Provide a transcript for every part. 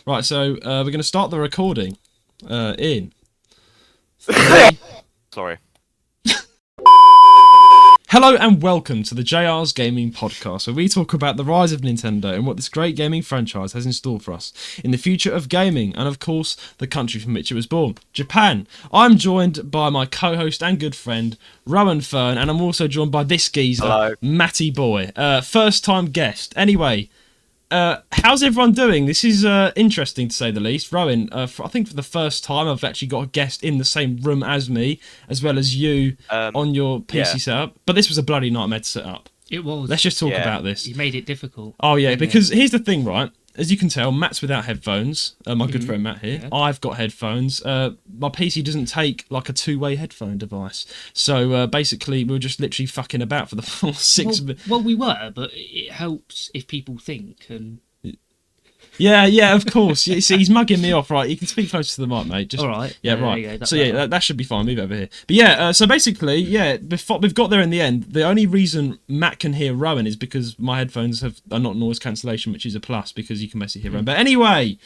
Right, so we're going to start the recording in 3. Sorry. Hello and welcome to the JR's Gaming Podcast, where we talk about the rise of Nintendo and what this great gaming franchise has in store for us in the future of gaming and, of course, the country from which it was born, Japan. I'm joined by my co-host and good friend, Roan Fern, and I'm also joined by this geezer, Hello. Matty Boy, first-time guest. Anyway, how's everyone doing? This is interesting to say the least. Rowan, I think for the first time I've actually got a guest in the same room as me, as well as you on your PC setup. But this was a bloody nightmare to set up. It was. Let's just talk about this. You made it difficult. Oh yeah, because here's the thing, right? As you can tell, Matt's without headphones. My good friend Matt here. Yeah. I've got headphones. My PC doesn't take like a two-way headphone device. So basically, we were just literally fucking about for the full 6 minutes. Well, we were, but it helps if people think and. Yeah, of course. You see, he's mugging me off, right? You can speak close to the mic, mate. Just, all right. Yeah, right. So yeah, that should be fine. Move over here. But yeah, so basically, yeah, we've got there in the end. The only reason Matt can hear Rowan is because my headphones are not noise cancellation, which is a plus because you can basically hear Rowan. But anyway,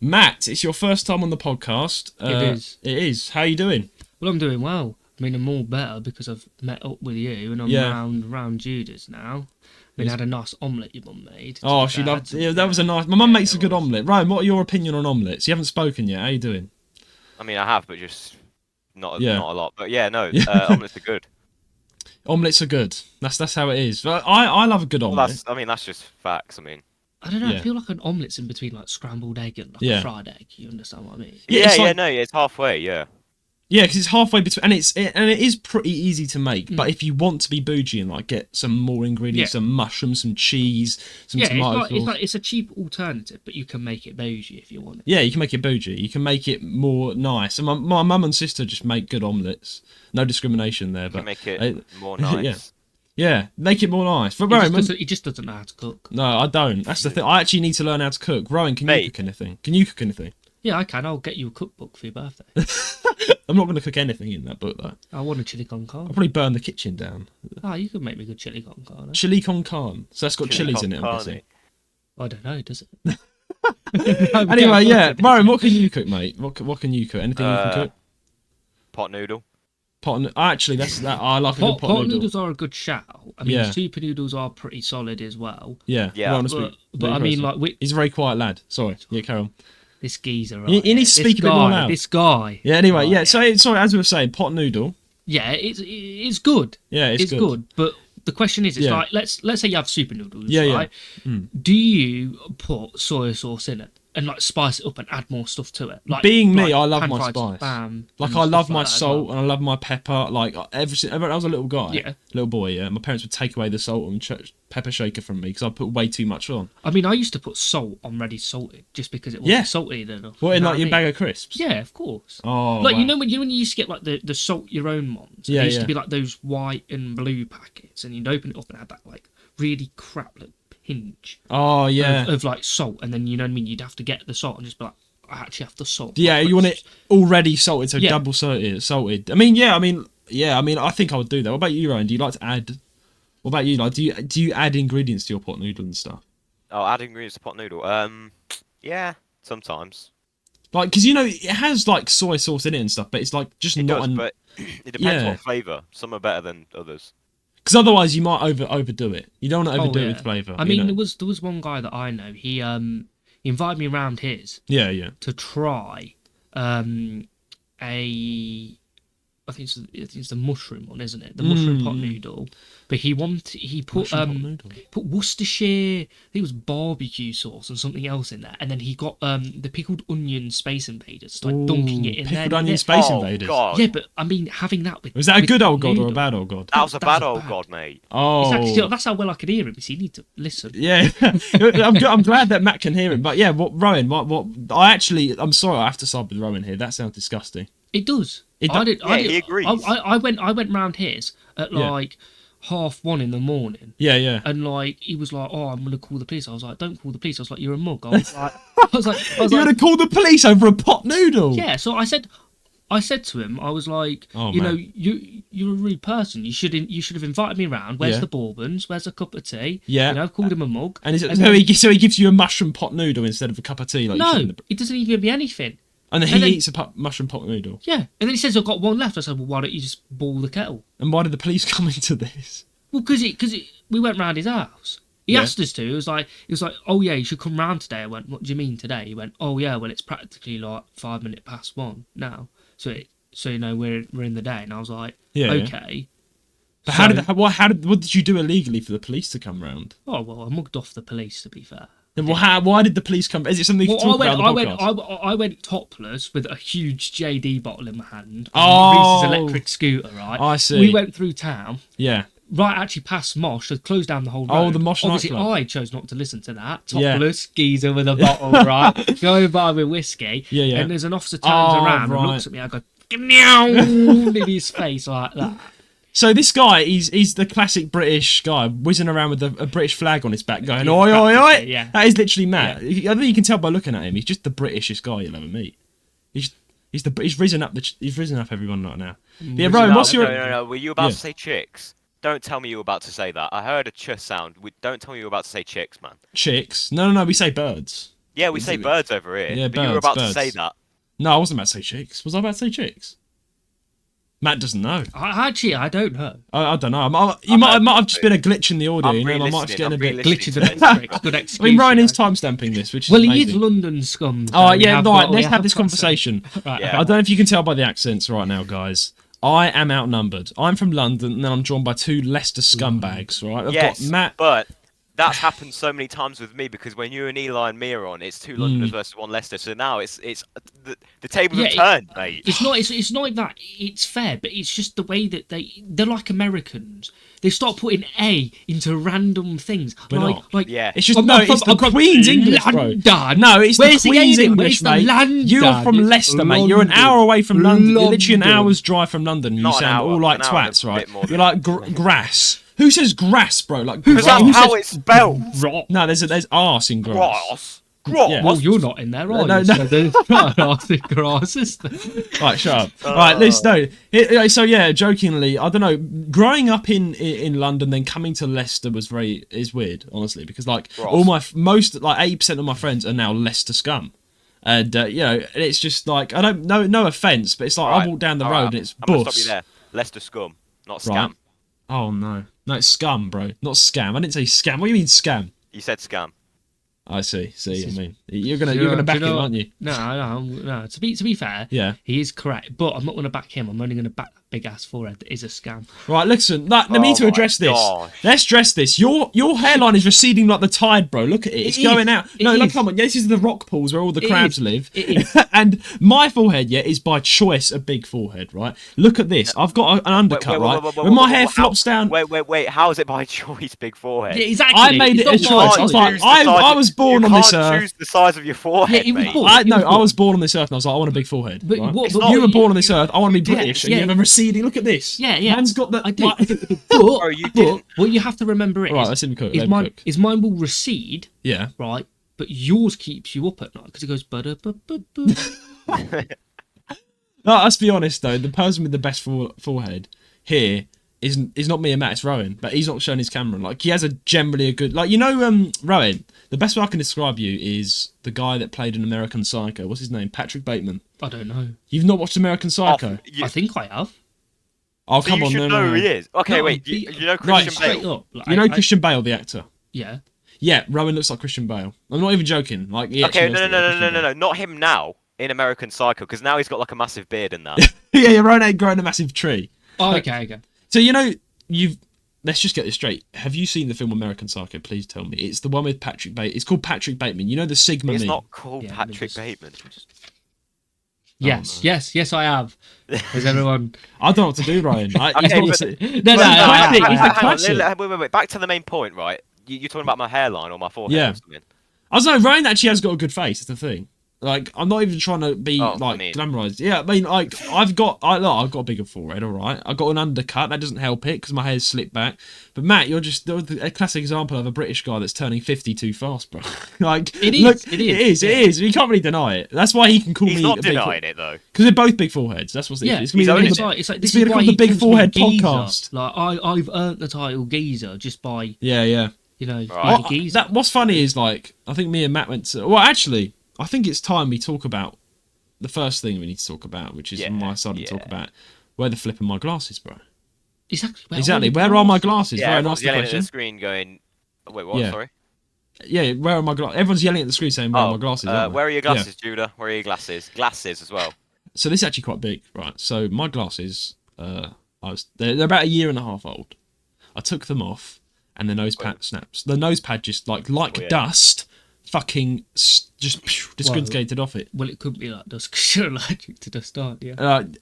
Matt, it's your first time on the podcast. It is. How are you doing? Well, I'm doing well. I mean, I'm all better because I've met up with you and I'm round Judas now. I mean, I had a nice omelette your mum made. Oh, she loved. Yeah, that was a nice. My mum makes a good omelette. Ryan, what are your opinion on omelettes? You haven't spoken yet. How you doing? I mean, I have, but just not a lot. But yeah, no, omelettes are good. Omelettes are good. That's how it is. But I love a good omelette. That's just facts. I mean, I don't know. I feel like an omelette's in between like scrambled egg and like a fried egg. You understand what I mean? It's halfway. Yeah. Yeah, because it's halfway between, and it is pretty easy to make. But if you want to be bougie and like get some more ingredients, some mushrooms, some cheese, some tomato sauce, it's a cheap alternative, but you can make it bougie if you want it. Yeah, you can make it bougie. You can make it more nice. And my mum and sister just make good omelettes. No discrimination there, but you can make it more nice. Yeah, make it more nice. But he just doesn't know how to cook. No, I don't. That's the thing. I actually need to learn how to cook. Rowan, can you cook anything? Can you cook anything? Yeah, I can. I'll get you a cookbook for your birthday. I'm not going to cook anything in that book, though. I want a chili con carne. I'll probably burn the kitchen down. You could make me a good chili con carne. Chili con carne. So that's got chilies in it, I'm guessing. I don't know, does it? Anyway, yeah. Myron, what can you cook, mate? What can you cook? Anything you can cook? Pot noodle. Actually, I love a good pot noodle. Noodles are a good shout. I mean, super noodles are pretty solid as well. Yeah. But I mean, like... He's a very quiet lad. Sorry. Yeah, carry on. This geezer, right? You need to speak a bit more loud. This guy. Yeah, anyway, yeah. So, sorry, as we were saying, pot noodle. Yeah, it's good. Yeah, it's good. But the question is, it's like, let's say you have super noodles, right? Yeah. Do you put soy sauce in it and like spice it up and add more stuff to it? Like, being me, I love my spice. Spam like I love my salt and I love my pepper. Like ever I was a little guy, little boy. Yeah, my parents would take away the salt and pepper shaker from me because I put way too much on. I mean, I used to put salt on ready salted just because it wasn't salty enough. What, in like your bag of crisps? Yeah, of course. Oh, like you know when you used to get like the salt your own ones. Yeah, used to be like those white and blue packets, and you'd open it up and have that like really crap like pinch. Oh yeah. Of like salt, and then you know what I mean. You'd have to get the salt and just be like, I actually have the salt. Yeah, you want it already salted, so double salted. I mean, I think I would do that. What about you, Ryan? Do you like to add? What about you? Like, do you add ingredients to your pot noodle and stuff? Oh, add ingredients to pot noodle. Yeah, sometimes. Like, because you know it has like soy sauce in it and stuff, but it's like just but it depends on flavour. Some are better than others. Because otherwise you might overdo it. You don't want to overdo it with flavour. I mean, there was one guy that I know. He invited me around his. Yeah. To try I think it's the mushroom one, isn't it? The mushroom pot noodle. But he put Worcestershire, I think it was barbecue sauce and something else in there, and then he got the pickled onion Space Invaders, dunking it in there. Pickled onion Space Invaders. God. Yeah, but I mean having that with. Was that a good old god or a bad old god? That was a bad old god, mate. Oh, that's how well I could hear him. So you need to listen. Yeah, I'm glad that Matt can hear him. But yeah, Rowan? I'm sorry, I have to side with Rowan here. That sounds disgusting. It does. He agrees. I went round his at like 1:30 in the morning. Yeah. And like he was like, "Oh, I'm gonna call the police." I was like, "Don't call the police." I was like, "You're a mug." I was like, "You're gonna call the police over a pot noodle?" Yeah. So I said, I said to him, I was like, you're a rude person. You should have invited me round. Where's the bourbons? Where's a cup of tea? Yeah. I've called him a mug. And so he gives you a mushroom pot noodle instead of a cup of tea. Like no, he doesn't even give me anything. And then he eats a mushroom pot noodle. Yeah, and then he says, I've got one left. I said, well, why don't you just boil the kettle? And why did the police come into this? Well, because we went round his house. He asked us to. He was like, oh yeah, you should come round today. I went, what do you mean today? He went, oh yeah, well it's practically like 5 minutes past 1 now. So we're in the day. And I was like, okay. But what did you do illegally for the police to come round? Oh well, I mugged off the police, to be fair. Well, why did the police come? Is it something you can talk about on the podcast? I went topless with a huge JD bottle in my hand. Oh, Reese's electric scooter, right? I see. We went through town. Yeah. Right, actually past Mosh, so closed down the whole road. Oh, the Mosh Obviously, nightclub. I chose not to listen to that. Topless, geezer with a bottle, right? Going by with whiskey. Yeah. And there's an officer turns around and looks at me. I go, meow, in his face like that. So this guy, he's the classic British guy, whizzing around with a British flag on his back, going, oi, oi, oi. Yeah. That is literally Matt. Yeah. I think you can tell by looking at him. He's just the Britishest guy you'll ever meet. He's risen up everyone right now. Yeah, Roan, what's your... No. Were you about to say chicks? Don't tell me you were about to say that. I heard a ch sound. Don't tell me you were about to say chicks, man. Chicks? No, we say birds. Yeah, we say birds over here. Yeah, but birds, you were about birds. to say that. No, I wasn't about to say chicks. Was I about to say chicks? Matt doesn't know. I don't know. I don't know. It might have just been a glitch in the audio. I might just get a bit glitch in the matrix. Good excuse. I mean, Ryan is timestamping this, which is well, amazing. he is London scum. Oh, yeah, right. Let's have this conversation. Right. Yeah. I don't know if you can tell by the accents right now, guys. I am outnumbered. I'm from London, and then I'm joined by two Leicester scumbags, right? I've got Matt... but that's happened so many times with me because when you and Eli and me are on, it's 2 Londoners versus 1 Leicester. So now it's the tables have turned, mate. It's not that it's fair, but it's just the way that they're like Americans. They start putting A into random things. Yeah. It's just it's the Queen's English, bro. No, it's the Queen's English, mate. You're from Leicester, mate. You're an hour away from London. You're literally an hour's drive from London. You sound all like twats, right? You're like grass. Who says grass, bro? Like because that's how it's spelled. No, there's arse in grass. Yeah. Well, you're not in there, are you? No. So there's not an arse in grass, is there? Right, shut up. Right, listen. No. So yeah, jokingly, I don't know. Growing up in London, then coming to Leicester is weird, honestly, because like all my 80% of my friends are now Leicester scum. And it's just like I don't know, no offense, but it's like I walk down the road and it's I'm gonna stop you there. Leicester scum, not scam. Right. Oh no, it's scum, bro, not scam. I didn't say scam. What do you mean scam? You said scam. I see. I mean, you're gonna back him, aren't you? No. To be fair, yeah, he is correct, but I'm not gonna back him. I'm only gonna back that big ass forehead that is a scam. Right, listen. Let me to address this. Let's address this. Your hairline is receding like the tide, bro. Look at it. It's going out. Come on. Yeah, this is the rock pools where all the crabs live. And my forehead, is by choice a big forehead, right? Look at this. I've got an undercut, right? When my hair flops down. Wait. How is it by choice big forehead? Yeah, exactly. I made it a choice. I was like, I was born on this earth. You can't choose the size of your forehead, mate. I was born on this earth and I was like, I want a big forehead. But you were born on this earth. I want to be British, and you have a receding. Look at this. Yeah. Man's got the. I did. But what you have to remember right, let's him cook. Is mine will recede. Yeah. Right, but yours keeps you up at night because it goes. No, let's be honest though. The person with the best forehead here is not me and Matt. It's Roan, but he's not showing his camera. Like he has generally a good. Like Roan. The best way I can describe you is the guy that played in American Psycho. What's his name? Patrick Bateman. I don't know. You've not watched American Psycho? I think I have. Oh, come you on, should know who he is. Okay, wait. You know Christian Bale? Christian Bale, the actor? Yeah. Yeah, Rowan looks like Christian Bale. I'm not even joking. Like, no, not him now in American Psycho, because now he's got like a massive beard in that. Yeah, Rowan ain't growing a massive tree. Oh, okay. So let's just get this straight. Have you seen the film American Psycho? Please tell me. It's the one with Patrick Bateman. It's called Patrick Bateman. You know the Sigma meme? It's not called Patrick Bateman. Yes, I have. Is everyone? I don't know what to do, Ryan. Wait. Back to the main point, right? You're talking about my hairline or my forehead or something. I don't know. Ryan actually has got a good face. That's the thing. Like, I'm not even trying to be glamorized. Yeah, I mean, like, I've got a bigger forehead, all right. I've got an undercut. That doesn't help it because my hair's slicked back. But Matt, you're just a classic example of a British guy that's turning 50 too fast, bro. Like, it is. You can't really deny it. That's why he can call me. He's not denying it though. Because they're both big foreheads. That's what's yeah. It's like this is called the Big Forehead Podcast. Like, I've earned the title geezer just by yeah. You know, right. geezer. What's funny is, like, I think me and Matt went to. Well, actually, I think it's time we talk about the first thing we need to talk about, which is my side to talk about. Where the flip are my glasses, bro? Exactly. Where are my glasses? Yeah, Very nice yelling question. at the screen going, wait, what? Sorry. Yeah, where are my glasses? Everyone's yelling at the screen saying, where are my glasses? Where are your glasses, Judah? Where are your glasses? Glasses as well. So this is actually quite big, right? So my glasses, they're about a year and a half old. I took them off, and the nose pad snaps. The nose pad just like dust, fucking just disintegrated off it. Well, it could be like dust because you're allergic to dust, aren't you?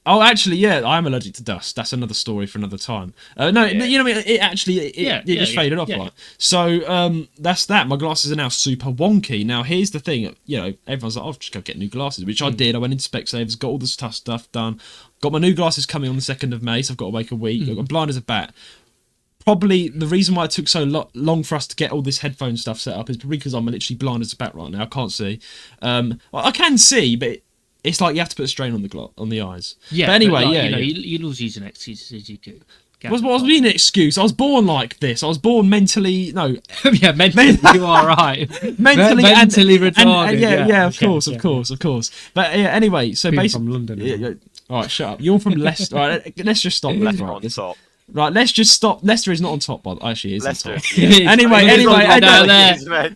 Actually, yeah, I am allergic to dust. That's another story for another time. You know what I mean? It just faded off. Like. So that's that. My glasses are now super wonky. Now, here's the thing. You know, everyone's like, I'll just go get new glasses, which I did. I went into Specsavers, got all this tough stuff done. Got my new glasses coming on the 2nd of May, so I've got to wait a week. I've got blind as a bat. Probably the reason why it took so long for us to get all this headphone stuff set up is probably because I'm literally blind as a bat right now. I can't see. Well, I can see, but it's like you have to put a strain on the eyes. Yeah. But anyway, you always use an excuse as you do. What was being an excuse? I was born like this. I was born mentally. No. Yeah, mentally you are right. mentally retarded. Yeah, of course. But yeah, anyway, so people basically, from London. All right, shut up. You're from Leicester. All right, let's just stop. Leicester on top. Right, let's just stop. Leicester is not on top, but actually, it is Leicester. on top. Yeah. Anyway.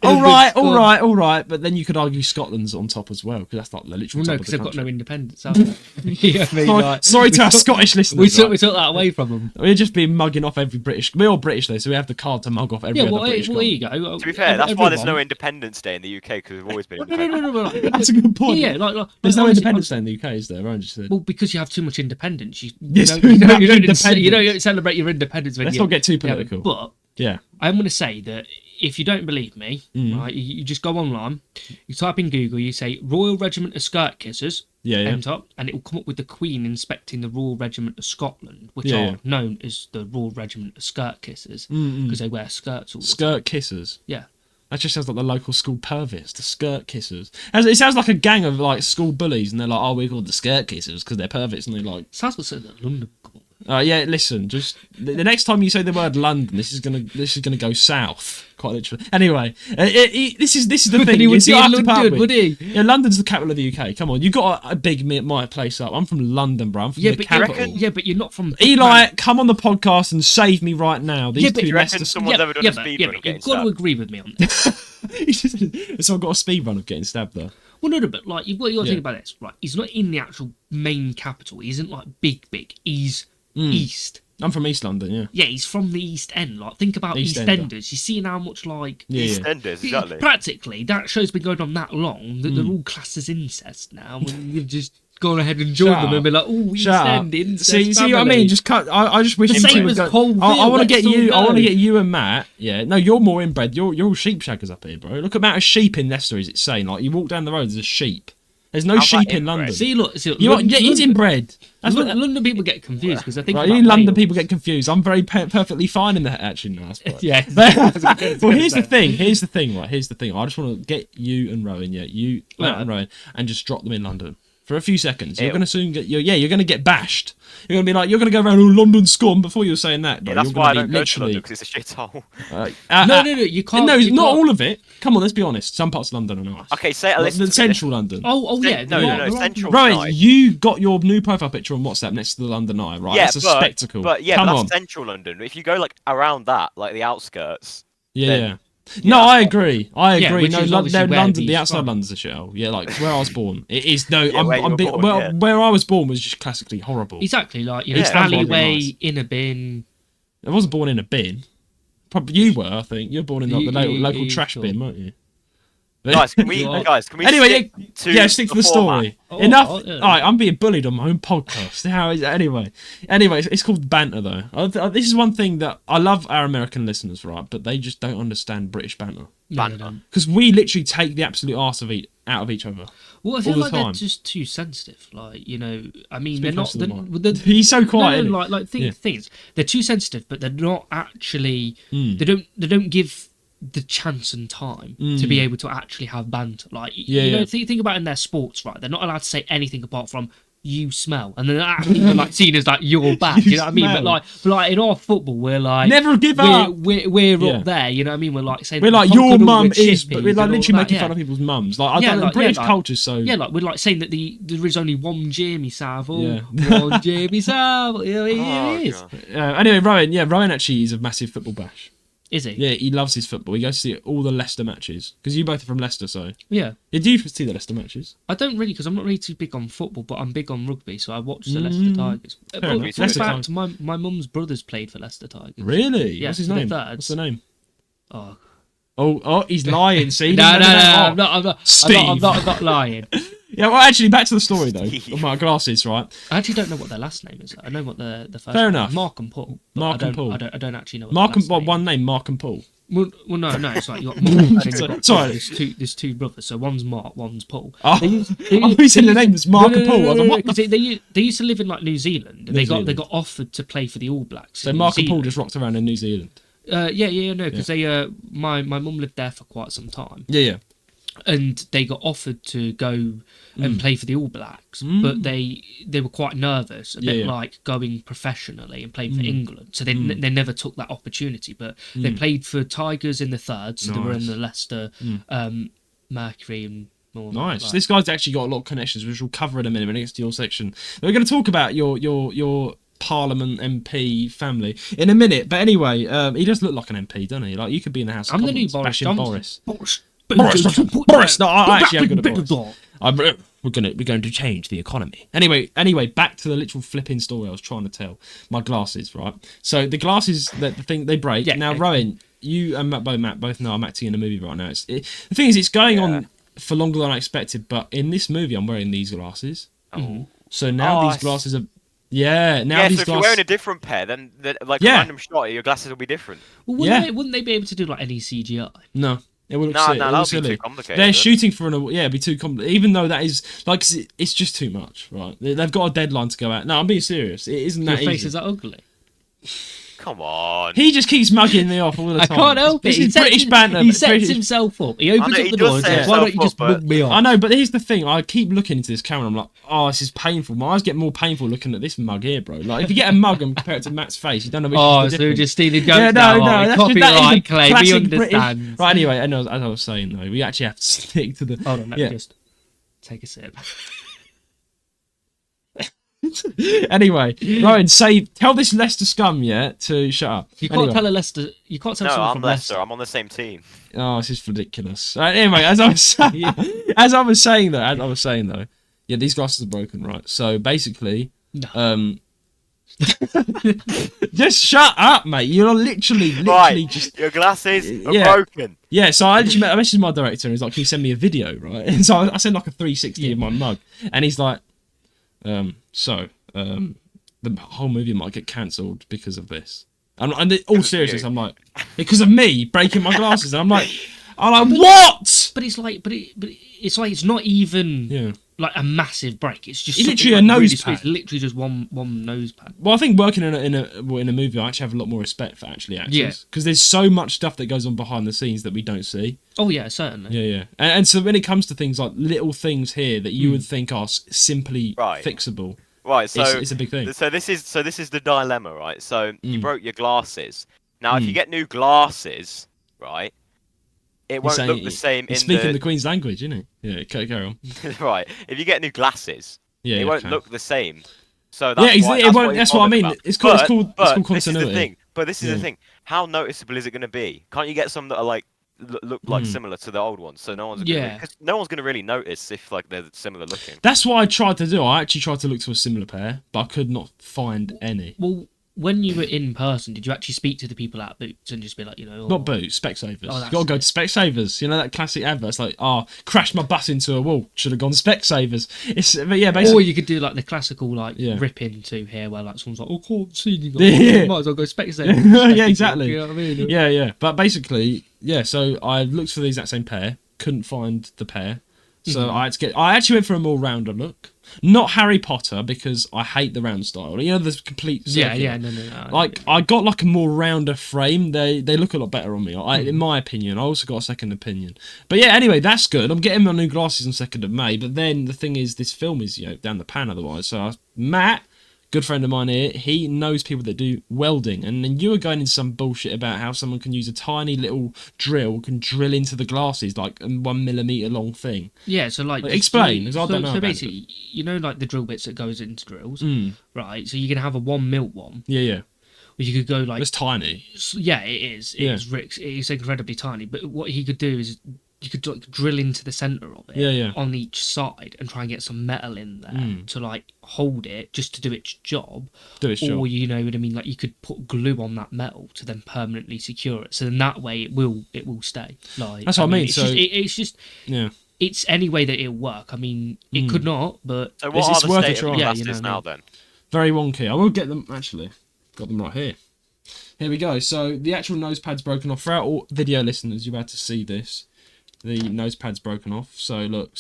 All right. But then you could argue Scotland's on top as well, because that's like the literal top no, of because the they've got country. no independence. Have they? Sorry to our Scottish listeners. We took that away from them. We're just being mugging off every British. We're all British though, so we have the card to mug off every other British guy. There you go. To be fair, that's why there's no Independence Day in the UK, because we've always been independent. No. That's a good point. Yeah, there's no Independence Day in the UK, is there? Roan just said. Well, because you have too much independence. You don't celebrate your independence. Let's not get too political. But yeah, I'm going to say that if you don't believe me, right, you just go online, you type in Google, you say Royal Regiment of Skirt Kissers, top, and it will come up with the Queen inspecting the Royal Regiment of Scotland, which are known as the Royal Regiment of Skirt Kissers because they wear skirts all the time. Skirt Kissers. Yeah. That just sounds like the local school perverts, the skirt kissers. It sounds like a gang of like school bullies, and they're like, "Oh, we're called the skirt kissers because they're perverts," and they're like, "Sounds like London." Yeah, listen. Just the next time you say the word London, this is gonna go south, quite literally. Anyway, this is the thing. He would be in London, would he? Yeah, London's the capital of the UK. Come on, you got a big my place up. I'm from London, bro. I'm from the capital. But you're not from. Eli, come on the podcast and save me right now. These two reckon someone's ever done a speed run of getting stabbed? You've got to agree with me on this. So I've got a speed run of getting stabbed though. Well, no, but like what you got to think about this, right? He's not in the actual main capital. He isn't like big. He's east. I'm from East London, yeah. Yeah, he's from the East End. Like, think about EastEnders. You're seeing how much, like... EastEnders, exactly. Practically, that show's been going on that long that they're all classed as incest now. And you've just gone ahead and joined them and be like, oh, East End, incest See what I mean? Just cut... I just wish... The same as Colville. I want to get you... I want to get you and Matt... Yeah, no, you're more inbred. You're all sheep shaggers up here, bro. Look at the amount of sheep in Leicester, is it saying? Like, you walk down the road, there's a sheep. There's no sheep in London. See, look, he's inbred. That's what London people get confused because I think London people get confused. I'm very perfectly fine in that. Actually, no, that's yeah. Well, here's the thing. Right, here's the thing. I just want to get you and Roan, and Roan, and just drop them in London for a few seconds. You're going to soon get you're going to get bashed. You're going to be like, you're going to go around all London scum before you're saying that. Yeah, that's why I don't go to London, because it's a shithole. No, you can't. No, not all of it. Come on, let's be honest. Some parts of London are nice. Okay, say a list. Central London. Oh yeah. No, Central. Roan, you got your new profile picture on WhatsApp next to the London Eye, right? Yeah, that's a spectacle. But that's Central London. If you go like around that, like the outskirts. Yeah. No, I agree. No, London, the outside from. London's a shithole. Yeah, like where I was born, it is. No, Yeah, where I was born was just classically horrible. Exactly, like alleyway in a bin. I wasn't born in a bin. Probably you were. I think you were born in like the local trash bin, weren't you? Guys, can we Anyway, stick to the story. Enough. All right, I'm being bullied on my own podcast. How is it? Anyway, it's called banter though. This is one thing that I love our American listeners, right? But they just don't understand British banter. Because we literally take the absolute arse out of each other. Well, I feel like they're just too sensitive. Like, you know, I mean, they're not. He's so quiet. No, things. They're too sensitive, but they're not actually. They don't give the chance and time to be able to actually have banter. Like, you know, think about in their sports, right? They're not allowed to say anything apart from "you smell," and then actually like seen as like you're bad. You know what I mean? But like in our football, we're like never give up. We're up there. You know what I mean? We're like saying we're like your mum is, but we're like literally making fun of people's mums. Like I don't know, British culture. So like we're like saying that there is only one Jamie Savile, one Jamie Savile. You know, it is. Anyway, Roan actually is a massive football bash. Is he? Yeah, he loves his football. He goes to see all the Leicester matches because you both are from Leicester, so yeah. Do you see the Leicester matches? I don't really, because I'm not really too big on football, but I'm big on rugby, so I watch the Leicester Tigers. In fact, my mum's brothers played for Leicester Tigers. Really? Yeah, what's his name? What's the name? Oh, he's lying. See? No, I'm not lying. Yeah, well, actually, back to the story though. My glasses, right? I actually don't know what their last name is. I know what the first. Fair enough. Mark and Paul. Mark and Paul. I don't actually know. What one name, Mark and Paul. Well, no. It's like you got Mark. Sorry, there's two brothers. So one's Mark, one's Paul. Oh, I said the name was Mark and Paul. Because they used to live in like New Zealand. And they got offered to play for the All Blacks. So Mark and Paul just rocked around in New Zealand. Because they my mum lived there for quite some time. Yeah. And they got offered to go and play for the All Blacks, but they were quite nervous, a bit like going professionally and playing for England. So they never took that opportunity. But they played for Tigers in the third, so they were in the Leicester, Mercury and. Nice. Like. This guy's actually got a lot of connections, which we'll cover in a minute when it gets to your section. We're going to talk about your Parliament MP family in a minute. But anyway, he does look like an MP, doesn't he? Like you could be in the House of Commons bashing Boris. Boris. No, I actually am good at Boris. We're going to change the economy. Anyway, back to the literal flipping story I was trying to tell. My glasses, right? So the glasses, the thing they break. Yeah, now, Rowan, you and Matt both know I'm acting in a movie right now. The thing is, it's going on for longer than I expected. But in this movie, I'm wearing these glasses. Oh. So now these glasses are. Yeah, now these so if you're wearing a different pair, then a random shot, your glasses will be different. Well, wouldn't they be able to do like any CGI? No. It would look that'll be too complicated. They're shooting for it'd be too complicated. Even though that is like it's just too much, right? They've got a deadline to go out. No, I'm being serious. It isn't that easy. Your face is that ugly. Come on. He just keeps mugging me off all the time. I can't help it. It's British banter. He sets himself up. He opens up the door and says, "Why don't you just mug me off?" I know, but here's the thing. I keep looking into this camera. I'm like, oh, this is painful. My eyes get more painful looking at this mug here, bro. Like, if you get a mug and compare it to Matt's face, you don't know which is the so you're just stealing jokes no. Copyright claim. We understand. Right, anyway, as I was saying, though, we actually have to stick to the... Hold on, let me just take a sip. Anyway, Rowan, tell this Leicester scum, to shut up. You can't tell a Leicester. You can't tell someone I'm from Leicester. I'm on the same team. Oh, this is ridiculous. Anyway, as I was saying though, yeah, these glasses are broken, right? So basically, just shut up, mate. You're literally just your glasses are broken. Yeah, so I messaged my director and he's like, "Can you send me a video?" Right, and so I sent like a 360 of my mug, and he's like. The whole movie might get cancelled because of this. And in all seriousness, I'm like, because of me breaking my glasses. And I'm like, what? But it's like, it's not even like a massive break. It's just literally a nose pad. It's literally just one nose pad. Well, I think working in a movie, I actually have a lot more respect for actors. Because there's so much stuff that goes on behind the scenes that we don't see. Oh yeah, certainly. Yeah. And so when it comes to things like little things here that you would think are simply fixable. Right, so it's a big thing. So this is the dilemma, right? So you broke your glasses. Now, if you get new glasses, right, it won't look the same. He's speaking the Queen's language, isn't he? Yeah, carry on. Right, if you get new glasses, it won't look the same. So that's what I mean. It's called continuity. This is the thing. But this is the thing. How noticeable is it going to be? Can't you get some that are like look like similar to the old ones, so no one's gonna really notice if like they're similar looking. That's what I tried to do. I actually tried to look to a similar pair, but I could not find any. Well, when you were in person, did you actually speak to the people at Boots and just be like, Not Boots, Specsavers. Oh, You gotta go to Specsavers. You know that classic advert? It's like, crashed my bus into a wall. Should have gone Specsavers. But yeah, basically. Or you could do like the classical rip into here where like someone's like, oh, can't see you. Might as well go Specsavers. Yeah, exactly. You know what I mean? Yeah. But basically, yeah. So I looked for the exact same pair, couldn't find the pair, so I had to get. I actually went for a more rounder look. Not Harry Potter because I hate the round style. You know, the complete circular. Yeah, no. Like I got like a more rounder frame. They look a lot better on me. In my opinion. I also got a second opinion. But yeah, anyway, that's good. I'm getting my new glasses on 2nd of May. But then the thing is, this film is down the pan otherwise. So Matt, good friend of mine here, he knows people that do welding, and then you were going into some bullshit about how someone can use a tiny little drill, can drill into the glasses like a 1 millimeter long thing. Yeah, so explain, because I don't know. So basically, like the drill bits that goes into drills, right? So you can have a 1 mil one. Yeah. Or you could go like it's tiny. Yeah, it is. It's incredibly tiny. But what he could do is you could like drill into the center of it on each side and try and get some metal in there to like hold it just to do its job. Or you know what I mean, like you could put glue on that metal to then permanently secure it. So then that way it will stay. Like that's what I mean. It's just it's any way that it'll work. I mean, it could not, but so what it's are worth the a try. glasses now then? Very wonky. I will get them actually. Got them right here. Here we go. So the actual nose pad's broken off. For our all video listeners, you're about to see this. The nose pad's broken off. So look,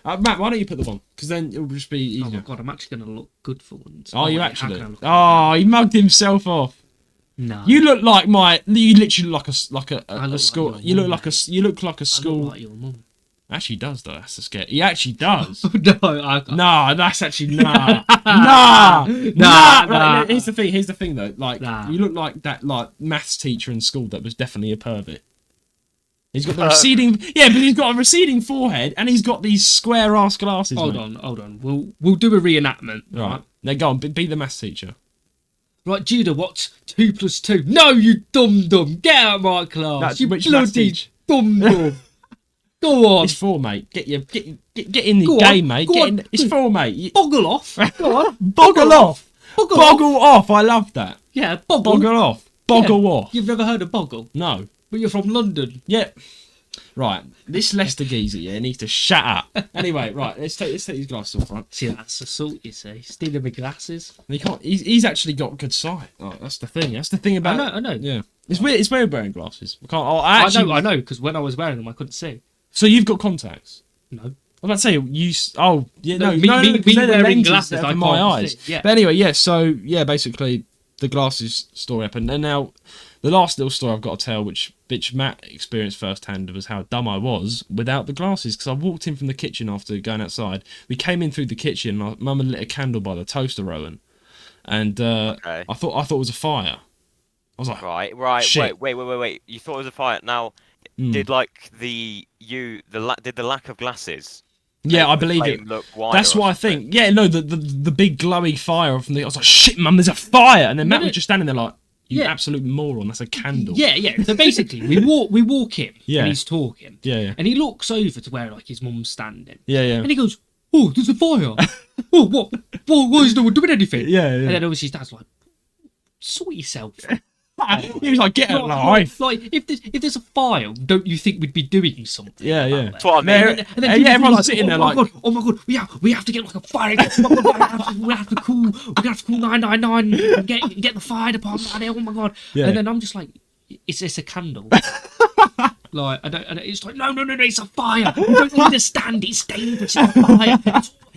Matt, why don't you put them on? Because then it'll just be easier. Oh my god, I'm actually going to look good for once. Oh, you actually? Oh, he mugged himself off. No. You look like you literally look like a school. Like you look like a school. I look like your mum. Actually, he does though. That's a scare. He actually does. No, that's actually nah. Right, here's the thing though. Like you look like that maths teacher in school that was definitely a pervert. He's got the receding, but he's got a receding forehead, and he's got these square ass glasses. Hold on. We'll do a reenactment. Right. Now go on, be the maths teacher. Right, Judah, what's 2 + 2? No, you dumb. Get out of my class. You bloody dumb. Go on. It's 4, mate. Get in the game, mate. It's 4, mate. Boggle off. Go on. Boggle off. Boggle off. I love that. Yeah, boggle. Boggle off. Boggle off. You've never heard of boggle? No. But you're from London. Yeah. Right. This Leicester geezer, needs to shut up. Anyway, right. Let's take these glasses off front. See, that's assault, you see. Stealing my glasses. He can't. He's actually got good sight. Oh, that's the thing. That's the thing about. I know. Yeah. It's weird. It's weird wearing glasses. I know. Because when I was wearing them, I couldn't see. So you've got contacts? No. I was about to say you. Oh, yeah. No. Me wearing glasses. I my eyes. See. Yeah. But anyway, So basically, the glasses story happened, and now the last little story I've got to tell, which Matt experienced firsthand, was how dumb I was without the glasses. Because I walked in from the kitchen after going outside. We came in through the kitchen. And Mum had lit a candle by the toaster, Roan, and I thought it was a fire. I was like, right. Shit. Wait. You thought it was a fire. Now, did like the lack of glasses? Yeah, I believe it. That's what I think. Yeah, no, the big glowy fire from the. I was like, shit, Mum, there's a fire, and then Matt was just standing there like, you absolute moron. That's a candle. Yeah. So basically, we walk in, and he's talking. Yeah. And he looks over to where like his mum's standing. Yeah. And he goes, "Oh, there's a fire. Oh, what? Why is no one doing anything?" Yeah. And then obviously his dad's like, "Sort yourself." He was like, "Get a life." Like, if there's a fire, don't you think we'd be doing something? Yeah. That's what I mean. And then everyone's sitting there like, "Oh my god, we have to get like a fire. we have to call 999 and get the fire department out here. Oh my god!" Yeah. And then I'm just like, "It's a candle." Like I don't. And it's like, no, it's a fire. You don't understand. It's dangerous. It's a fire.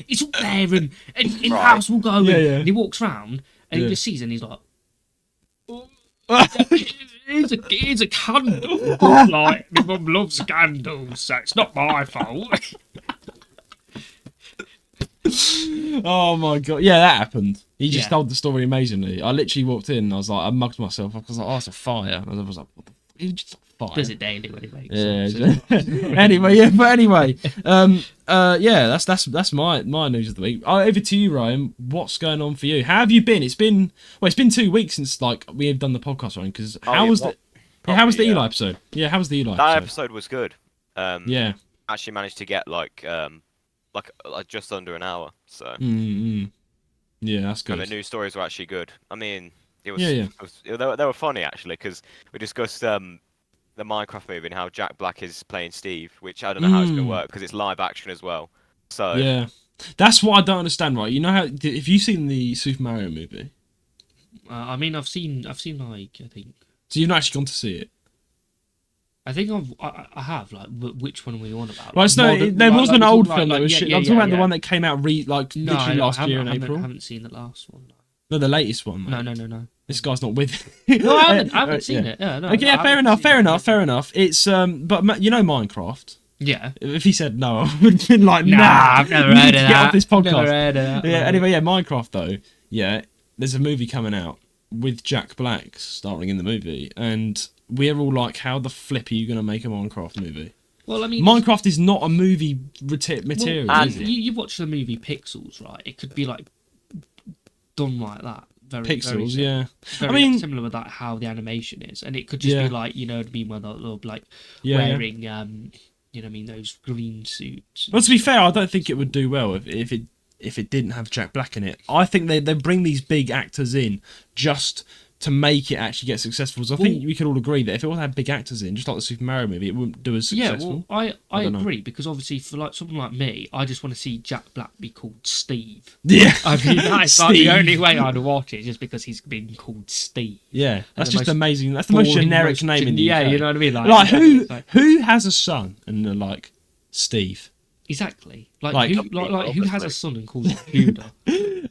It's up there, and the house will go. Yeah. And he walks round and he just sees, and he's like. It's a candle. But like, my mum loves candles, so it's not my fault. Oh my god, yeah, that happened. He just told the story amazingly. I literally walked in and I was like, I mugged myself. I was like, oh, it's a fire. And I was like, what the f-? It was just a fire. Does it daily when he makes Anyway, that's my news of the week. Over to you, Ryan. What's going on for you? How have you been? It's been 2 weeks since like we have done the podcast, Ryan. Because how was the Eli episode? Yeah, how was the Eli? That episode was good. Yeah, actually managed to get like just under an hour. So yeah, Yeah, that's good. And the news stories were actually good. I mean, it was, Yeah. They were funny actually because we discussed the Minecraft movie and how Jack Black is playing Steve, which I don't know how it's gonna work because it's live action as well. So yeah, that's what I don't understand. Right, you know how? Have you seen the Super Mario movie? I mean, I've seen like I think. So you've not actually gone to see it? I think I have. Like, which one were you on about? Right, no, there was an old film that was shit. I'm talking about the one that came out literally last year in April. I haven't seen the last one. No, the latest one. Mate. No. This guy's not with. No, I haven't seen it. Yeah, no. Okay, yeah, fair enough. It's but you know Minecraft. Yeah. If he said no, I would have been like, nah, I've never heard of that. Get off this podcast. Never heard of that. Yeah. Anyway, yeah, Minecraft though. Yeah, there's a movie coming out with Jack Black starring in the movie, and we're all like, how the flip are you going to make a Minecraft movie? Well, I mean, Minecraft is not a movie material. Well, is it? You watch the movie Pixels, right? It could be like done like that. Pixels, very yeah. I mean, similar with that how the animation is, and it could just be like, you know what I mean, where they'll like wearing you know what I mean, those green suits. Well, to be fair, I don't think it would do well if it didn't have Jack Black in it. I think they bring these big actors in just to make it actually get successful. So I think we could all agree that if it all had big actors in, just like the Super Mario movie, it wouldn't do as successful. Yeah, well, I agree, because obviously for like someone like me, I just want to see Jack Black be called Steve. Yeah. I mean, that's like the only way I'd watch it, just because he's been called Steve. Yeah, that's just amazing. That's the most generic name in the UK. Yeah, you know what I mean? Like who has a son and they're like, Steve? Exactly. Who has a son and calls him Judah?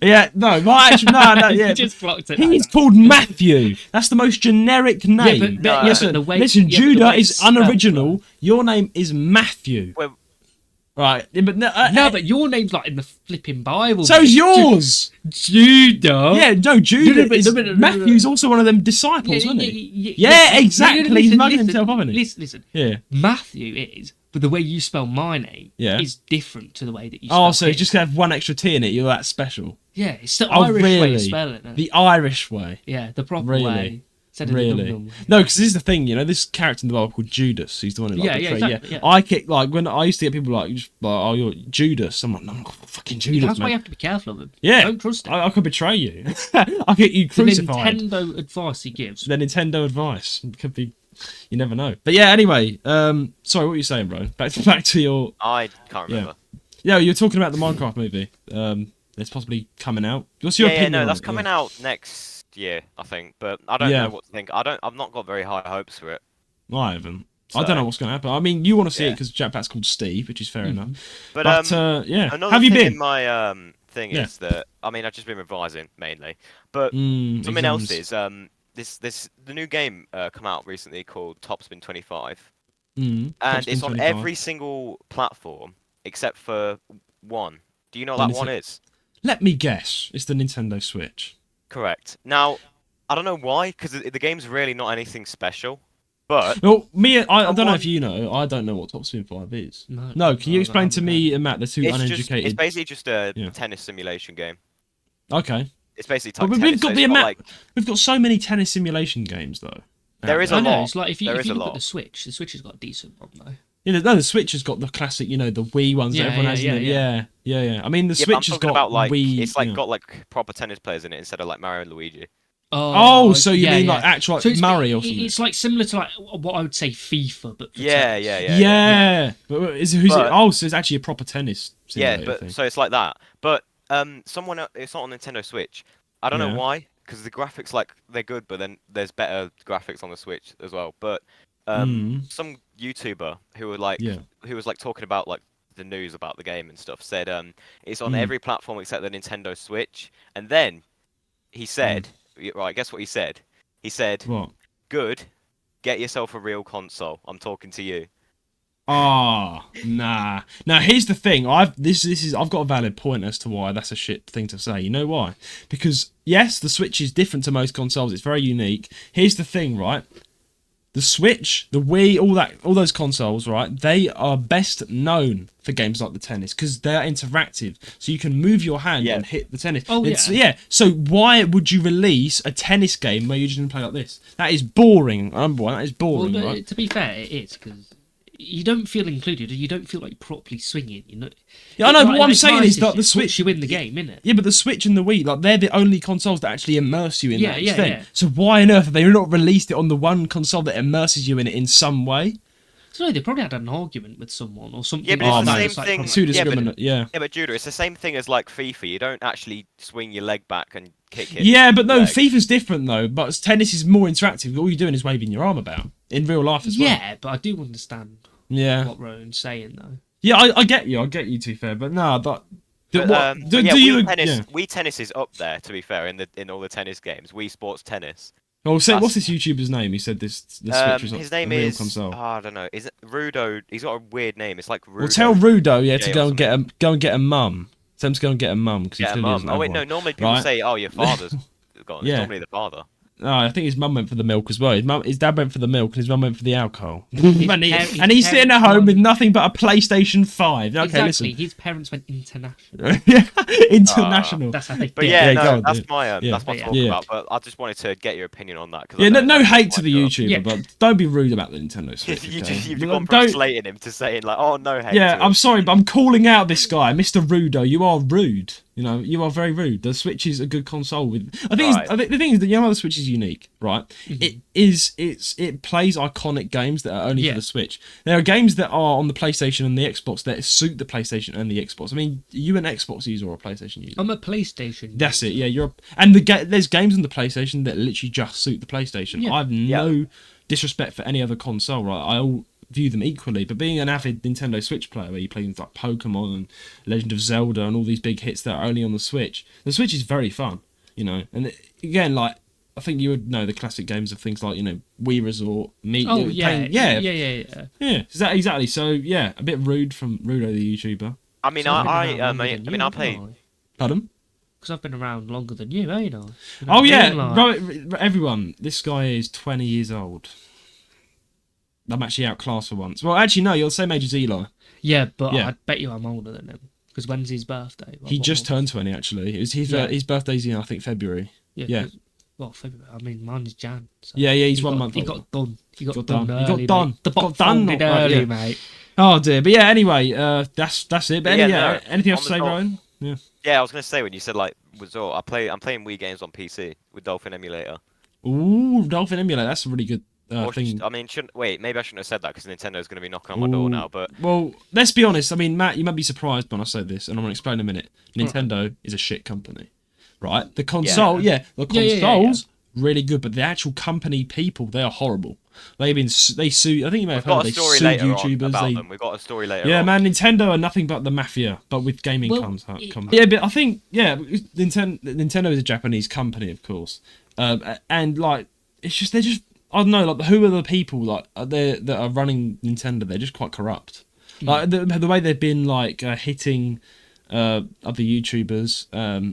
Yeah, no, yeah. You just blocked it. He's called Matthew. That's the most generic name. Listen, Judah is unoriginal. Your name is Matthew. Well, right, but but your name's like in the flipping Bible. So's yours. Judah. Yeah, no, Judah. Matthew's also one of them disciples, isn't he? Yeah, exactly. He's mugging himself up, isn't he? Listen. Yeah. Matthew is. But the way you spell my name is different to the way that you spell so you just have one extra T in it, you're that special. Yeah, it's the Irish way of spelling it. The Irish way. Yeah, the proper way. Really? No, because this is the thing, you know, this character in the Bible called Judas. He's the one who exactly. I kick when I used to get people like, oh, you're Judas. I'm like, no, I'm not fucking Judas. That's why you have to be careful of him. Yeah, don't trust him. I could betray you. I get you crucified. The Nintendo advice he gives. The Nintendo advice could be. You never know. But yeah, anyway, sorry, what were you saying, bro? Back to your... I can't remember. Yeah, you're talking about the Minecraft movie. It's possibly coming out. What's your opinion? No, that's coming out next year, I think. But I don't know what to think. I've not got very high hopes for it. I haven't. So, I don't know what's going to happen. I mean, you want to see it because Jack Black's called Steve, which is fair enough. But yeah. Another have you thing been? In my thing is that I mean I've just been revising mainly, but something else is the new game come out recently called TopSpin 25, and it's on every single platform except for one. Do you know what that one is? Let me guess. It's the Nintendo Switch. Correct. Now, I don't know why, because the game's really not anything special. But well, I don't know if you know. I don't know what TopSpin 5 is. No, can you explain to me and Matt, the two uneducated? It's basically just a tennis simulation game. Okay. It's basically but we've got we've got so many tennis simulation games though. There is a lot. It's like if you look at the Switch has got a decent one though. Yeah, no, the Switch has got the classic, you know, the Wii ones that everyone has in it. Yeah. I mean, the Switch has got Wii. It's like got like proper tennis players in it instead of like Mario and Luigi. Oh, so you mean like actual Mario or something? It's like similar to like what I would say FIFA, but for tennis. But who's it? Oh, so it's actually a proper tennis simulator. Yeah, but so it's like that. But it's not on Nintendo Switch. I don't know why, because the graphics they're good, but then there's better graphics on the Switch as well. But some YouTuber who was talking about like the news about the game and stuff said it's on every platform except the Nintendo Switch, and then he said. Right, guess what he said? He said, "What? Good. Get yourself a real console. I'm talking to you." Nah. Now here's the thing. I've got a valid point as to why that's a shit thing to say. You know why? Because yes, the Switch is different to most consoles. It's very unique. Here's the thing, right? The Switch, the Wii, all those consoles, right? They are best known for games like the tennis because they're interactive, so you can move your hand and hit the tennis. So why would you release a tennis game where you're just gonna play like this? That is boring. Number one, that is boring. Well, right? To be fair, it is because you don't feel included, or you don't feel like properly swinging. You know. Yeah, I know. But what I'm saying is that the Switch Switch, you in the game, innit? Yeah, but the Switch and the Wii, like they're the only consoles that actually immerse you in that extent. Yeah. So why on earth have they not released it on the one console that immerses you in it in some way? So no, they probably had an argument with someone or something. Yeah, but it's the same thing. Yeah, but Judah, it's the same thing as like FIFA. You don't actually swing your leg back and kick it. Yeah, but no, FIFA's different though. But tennis is more interactive. All you're doing is waving your arm about in real life as well. Yeah, but I do understand. Yeah. What Roan's saying though. Yeah, I get you. To be fair, but no, but. Wii tennis is up there. To be fair, in all the tennis games, Wii Sports Tennis. Oh, so what's this YouTuber's name? He said this Switch was his name is console. Oh, I don't know. Is it Rudo? He's got a weird name. It's like Rudo. Well, tell Rudo, to go and get a mum. Tell him to go and get a mum because he's mum. Oh wait, no. Normally people say, "Oh, your father's gone." It's normally the father. Oh, I think his mum went for the milk as well. His dad went for the milk and his mum went for the alcohol. and he's sitting at home with nothing but a PlayStation 5. Okay, exactly. Listen. His parents went international. international. That's how they. But that's my talk about. But I just wanted to get your opinion on that. Yeah, no hate to the YouTuber, but don't be rude about the Nintendo Switch. You've gone from slating him to saying like, "Oh no hate." Yeah, I'm sorry, but I'm calling out this guy, Mr. Rudo. You are rude. You know, you are very rude. The Switch is a good console. The thing is that the Switch is unique, right? Mm-hmm. It plays iconic games that are only for the Switch. There are games that are on the PlayStation and the Xbox that suit the PlayStation and the Xbox. I mean, you an Xbox user or a PlayStation user? I'm a PlayStation. That's it. Yeah, there's games on the PlayStation that literally just suit the PlayStation. Yeah. I have no disrespect for any other console, right? I view them equally, but being an avid Nintendo Switch player where you play things like Pokemon and Legend of Zelda and all these big hits that are only on the Switch is very fun, you know. And again, like, I think you would know the classic games of things like, you know, Wii Resort, exactly. So yeah, a bit rude from Rudo the YouTuber. I mean, I play. Pardon? Because I've been around longer than you, ain't I? Oh yeah, everyone. This guy is 20 years old. I'm actually outclassed for once. Well, actually, no, you're the same age as Eli. Yeah, but I bet you I'm older than him. Because when's his birthday? He just turned 20, actually. It was his birthday's in, I think, February. Yeah. Well, February. I mean, mine is Jan. So yeah, he's 1 month. He got done. He got done early. The bot folded early, mate. Oh dear. But yeah, anyway, that's it. But anything else to say, Roan? Yeah. Yeah, I was gonna say when you said like Resort, I'm playing Wii games on PC with Dolphin Emulator. Ooh, Dolphin Emulator. That's a really good. Thing. I mean, maybe I shouldn't have said that because Nintendo's going to be knocking on my door now. But well, let's be honest. I mean, Matt, you might be surprised when I say this, and I'm going to explain in a minute. Nintendo is a shit company, right? The console, the console's really good, but the actual company people, they are horrible. They sue. I think you may have heard they sue YouTubers. We've got a story later. Yeah, man, Nintendo are nothing but the mafia, but with gaming companies. Yeah, but I think Nintendo is a Japanese company, of course, and like they're just. I don't know, like who are the people that are running Nintendo? They're just quite corrupt. Like the way they've been like hitting other YouTubers,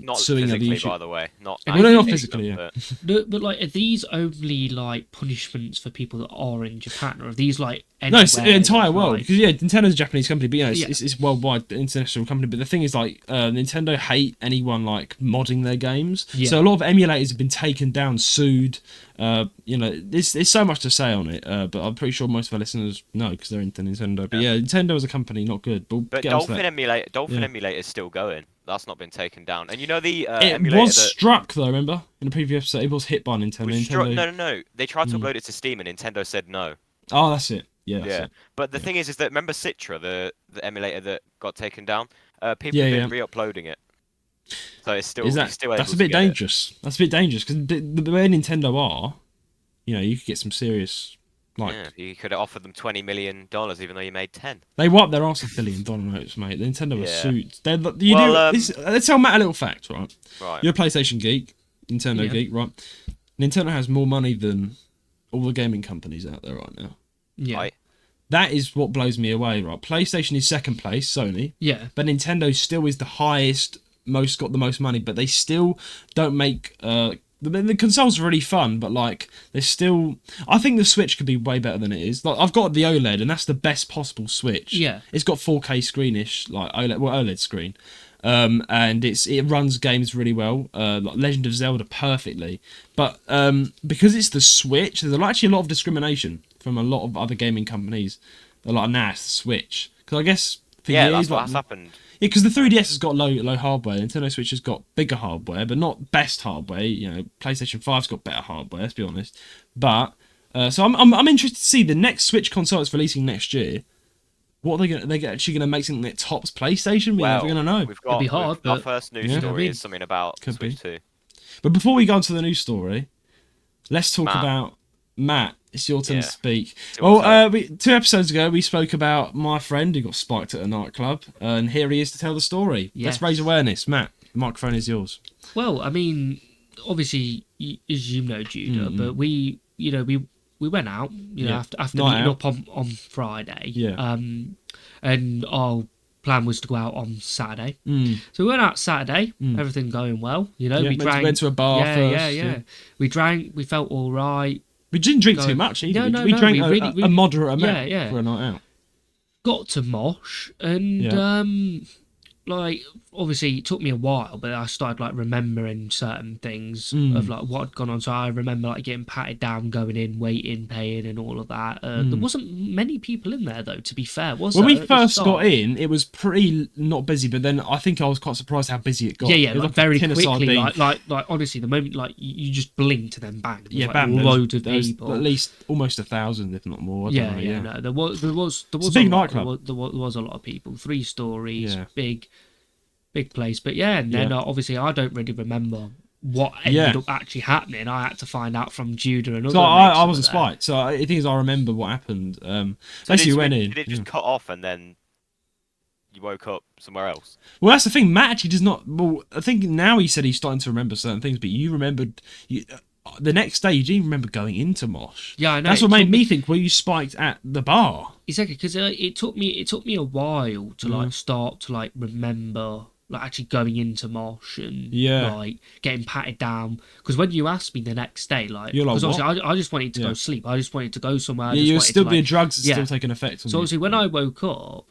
not suing other YouTubers. By the way, not physically. But like, are these only like punishments for people that are in Japan, or are these like no, it's the entire world? Because Nintendo's a Japanese company, but it's worldwide, international company. But the thing is, like, Nintendo hate anyone like modding their games. Yeah. So a lot of emulators have been taken down, sued. There's so much to say on it, but I'm pretty sure most of our listeners know because they're into Nintendo. But Nintendo as a company, not good. But Dolphin Emulator is still going. That's not been taken down. And you know the it was struck though. Remember in the previous episode, it was hit by Nintendo. No. They tried to upload it to Steam, and Nintendo said no. Oh, that's it. Yeah. But the thing is that remember Citra, the emulator that got taken down. People have been re-uploading it. So it's still. That's a bit dangerous. That's a bit dangerous because the way Nintendo are, you could get some serious. You could have offered them $20 million even though you made 10. They wiped their arse with $1 billion notes, mate. Nintendo was sued. Let's tell Matt a little fact, right? Right. You're a PlayStation geek, Nintendo geek, right? Nintendo has more money than all the gaming companies out there right now. Yeah. Right. That is what blows me away, right? PlayStation is second place, Sony. Yeah. But Nintendo still is the highest, got the most money, but they still don't make. The consoles are really fun, but like they're still. I think the Switch could be way better than it is. Like I've got the OLED, and that's the best possible Switch. Yeah. It's got 4K screenish, like OLED screen. And it runs games really well, like Legend of Zelda perfectly. But because it's the Switch, there's actually a lot of discrimination from a lot of other gaming companies They're like, nah, it's the Switch. Because I guess for Yeah, years, that's what's happened. Yeah, because the 3DS has got low hardware. Nintendo Switch has got bigger hardware, but not best hardware. You know, PlayStation 5's got better hardware. Let's be honest. But so I'm interested to see the next Switch console that's releasing next year. What are they gonna? They actually gonna make something that tops PlayStation? We're never gonna know. It'd be hard, our but first news story is something about Switch 2. But before we go on to the news story, let's talk about Matt. It's your turn to speak. Well, 2 episodes ago, we spoke about my friend who got spiked at a nightclub, and here he is to tell the story. Yes. Let's raise awareness. Matt, the microphone is yours. Well, I mean, obviously, as you know, Judah, but we went out, after meeting up on Friday. Yeah. And our plan was to go out on Saturday. So we went out Saturday, everything going well. We drank. Went to a bar first. Yeah. We drank, we felt all right. We didn't drink too much either. We drank a moderate amount for a night out. Got to Mosh, and obviously it took me a while, but I started remembering certain things of what had gone on. So I remember getting patted down, going in, waiting, paying, and all of that. There wasn't many people in there though, to be fair. When we first got in, it was pretty not busy, but then I think I was quite surprised how busy it got. Yeah, very quickly. Like honestly, the moment you just blinked and then bang. Bam. Loads of people. At least almost 1,000, if not more. No, there was it's a big nightclub. There was a lot of people. 3 stories, big place. But and then obviously I don't really remember what ended up actually happening. I had to find out from Judah and other. So I wasn't spiked. So the thing is, I remember what happened. Basically, you went in. Did it just cut off and then you woke up somewhere else? Well, that's the thing. Matt actually does not. Well, I think now he said he's starting to remember certain things, but you remembered. The next day, you didn't even remember going into Mosh. Yeah, I know. That's what made me think, were you spiked at the bar? Exactly, because it took me a while to start to remember actually going into Mosh and getting patted down. Because when you asked me the next day, because obviously I just wanted to go sleep. I just wanted to go somewhere. Yeah, the drugs are still taking effect on you. So obviously when I woke up,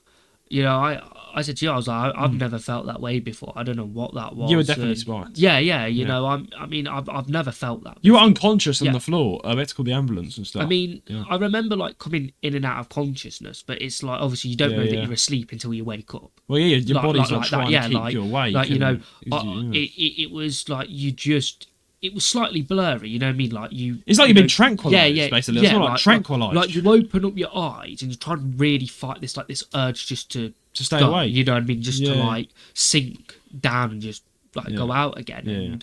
I said to you, I was like, I've never felt that way before. I don't know what that was. You were definitely spiked. Yeah. I've never felt that before. You were unconscious on the floor. I had to call the ambulance and stuff. I mean, I remember coming in and out of consciousness, but it's obviously you don't know that you're asleep until you wake up. Well, your body's not trying to keep you awake. It was you just. It was slightly blurry, you know what I mean? It's like you've been tranquilised, basically. It's not tranquilised. You open up your eyes and you try to really fight this urge just to stay awake. You know what I mean? Just to sink down and just go out again. And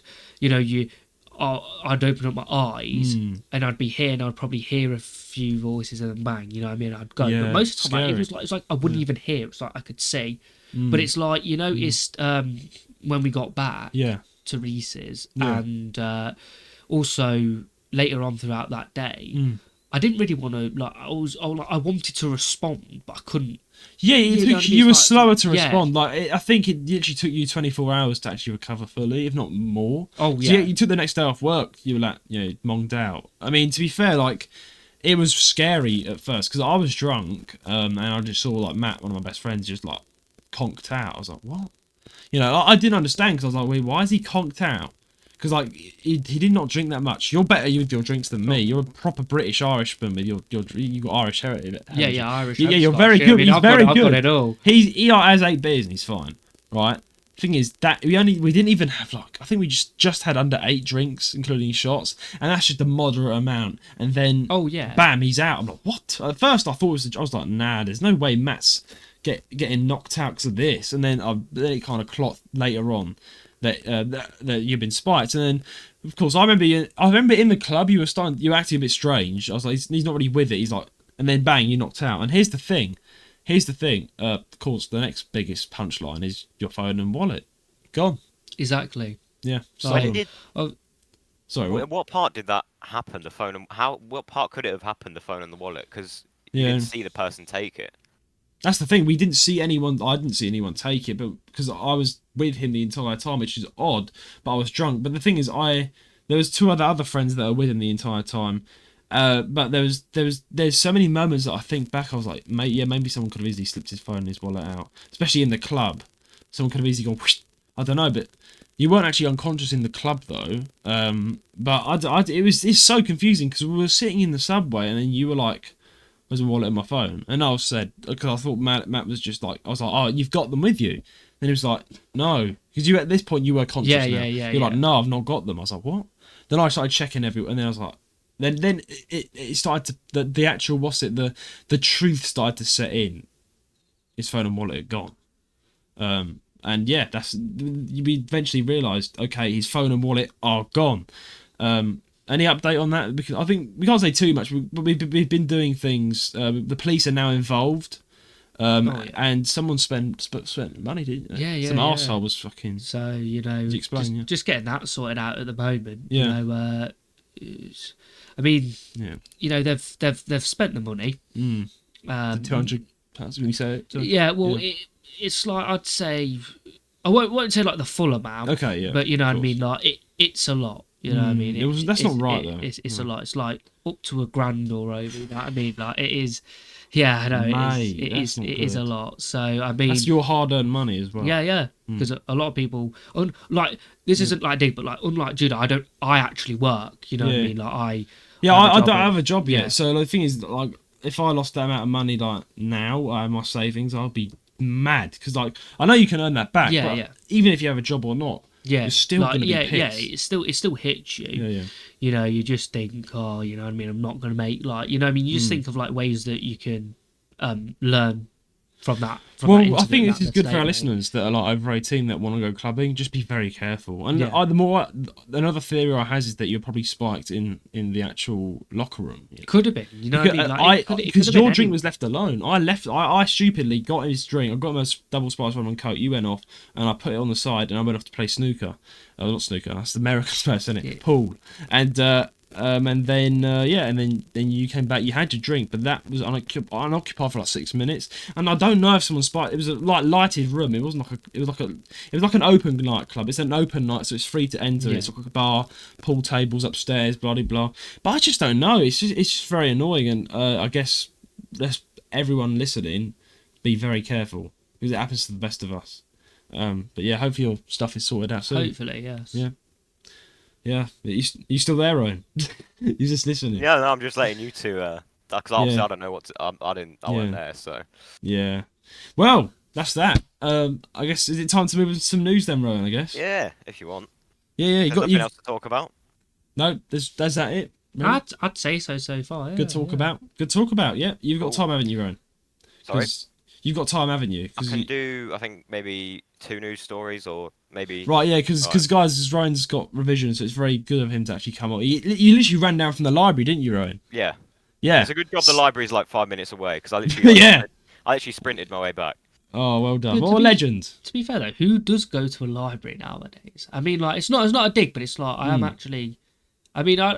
I'd open up my eyes and I'd be here and I'd probably hear a few voices and then bang, you know what I mean? I'd go. But most of the time, it was like I wouldn't even hear. It's like I could see. But it's like, you noticed when we got back. To Reese's and also later on throughout that day I didn't really want to I wanted to respond but I couldn't. You were slower to respond. I think it literally took you 24 hours to actually recover fully, if not more. You took the next day off work, you were monged out. I mean, to be fair, it was scary at first because I was drunk and I just saw Matt, one of my best friends, just conked out. I was like, what? I didn't understand because I was like, wait, why is he conked out? Because he did not drink that much. You're better with your drinks than me. You're a proper British Irishman with you got Irish heritage. Irish. Yeah, you're very good. He's very good. I've got it all. He has 8 beers and he's fine, right? Thing is that we didn't even have I think we just had under 8 drinks including shots, and that's just a moderate amount. And then bam, he's out. I'm like, what? At first I thought I was like, nah, there's no way Matt's getting knocked out because of this. And then it kind of clocked later on that you've been spiked. And then of course I remember in the club you were acting a bit strange. I was like, he's not really with it. He's like, and then bang, you're knocked out. And here's the thing. Of course, the next biggest punchline is your phone and wallet gone. Exactly. Yeah. Sorry. Sorry. What part did that happen? The phone and what part could it have happened? The phone and the wallet, because you didn't see the person take it. That's the thing. We didn't see anyone. I didn't see anyone take it, but because I was with him the entire time, which is odd. But I was drunk. But the thing is, there was 2 other friends that were with him the entire time. But there's so many moments that I think back. I was like, maybe someone could have easily slipped his phone and his wallet out, especially in the club. Someone could have easily gone. Whoosh. I don't know, but you weren't actually unconscious in the club though. But it's so confusing because we were sitting in the subway and then you were like Where's my wallet and my phone? And I said, because I thought Matt was just like, I was like, oh, you've got them with you. Then he was like, no, because you at this point you were conscious now. You're like, no, I've not got them. I was like, what? Then I started checking everywhere, and then I was like, then it started to the actual the truth started to set in. His phone and wallet had gone. And yeah, we eventually realised, okay, his phone and wallet are gone. Any update on that? Because I think we can't say too much, but we've been doing things. The police are now involved. And someone spent money, didn't they? Yeah. Some arsehole was fucking. So just getting that sorted out at the moment. Yeah. I mean, they've spent the money. The £200. When you say it. Yeah. Well, it's like I'd say, I won't say like the full amount. Okay. Yeah. But you know what I mean. Like it's a lot. You know what I mean. That's not right though. It's a lot. It's like up to £1,000 or over. You know what I mean. Like it is. Yeah, I know it is a lot. So I mean, that's your hard-earned money as well. Yeah, because a lot of people, like this isn't like dig, but like unlike Judah, I actually work. You know what I mean? Like I don't have a job yet. So the thing is, like, if I lost that amount of money like now, my savings, I'll be mad because like I know you can earn that back. Yeah. Even if you have a job or not, you're still gonna be pissed. Yeah, it still hits you. Yeah. You know, you just think, oh, you know what I mean, I'm not going to make, like, you know what I mean, you just think of, like, ways that you can learn from that. I think this is good for our listeners that are, like, over 18 that want to go clubbing. Just be very careful. And another theory I has is that you're probably spiked in the actual locker room. Could have been. You know what I mean? Because your drink was left alone. I stupidly got his drink. I got him a double spice rum and coke. You went off, and I put it on the side, and I went off to play snooker. Not snooker. That's the American space, isn't it? Yeah. Pool. And then you came back. You had your drink, but that was unoccupied for like 6 minutes. And I don't know if someone spiked. It was a lighted room. It wasn't like it was like an open nightclub. It's an open night, so it's free to enter. Yeah. It's like a bar, pool tables upstairs, blah blah blah. But I just don't know. It's just very annoying. And I guess everyone listening, be very careful because it happens to the best of us. But yeah, hopefully your stuff is sorted out soon. Hopefully, yes. Yeah. Yeah. You still there, Roan? You just listening? Yeah, no, I'm just letting you two. Because obviously I don't know what to, I wasn't there, so. Yeah. Well, that's that. I guess is it time to move on to some news then, Roan? I guess. Yeah, if you want. Yeah. There's nothing else to talk about. No, there's that it. Really? I'd say so far. Yeah, Good talk about. Yeah, you've got time, haven't you, Roan? Sorry. You've got time, haven't you? I can do, I think, maybe 2 news stories or maybe... Right, yeah, because guys, Rowan's got revision, so it's very good of him to actually come on. You literally ran down from the library, didn't you, Rowan? Yeah. Yeah. It's a good job the library's like 5 minutes away, because I literally... I actually sprinted my way back. Oh, well done. What a legend. To be fair, though, who does go to a library nowadays? I mean, like, it's not a dig, but it's like, I am actually... I mean, I'd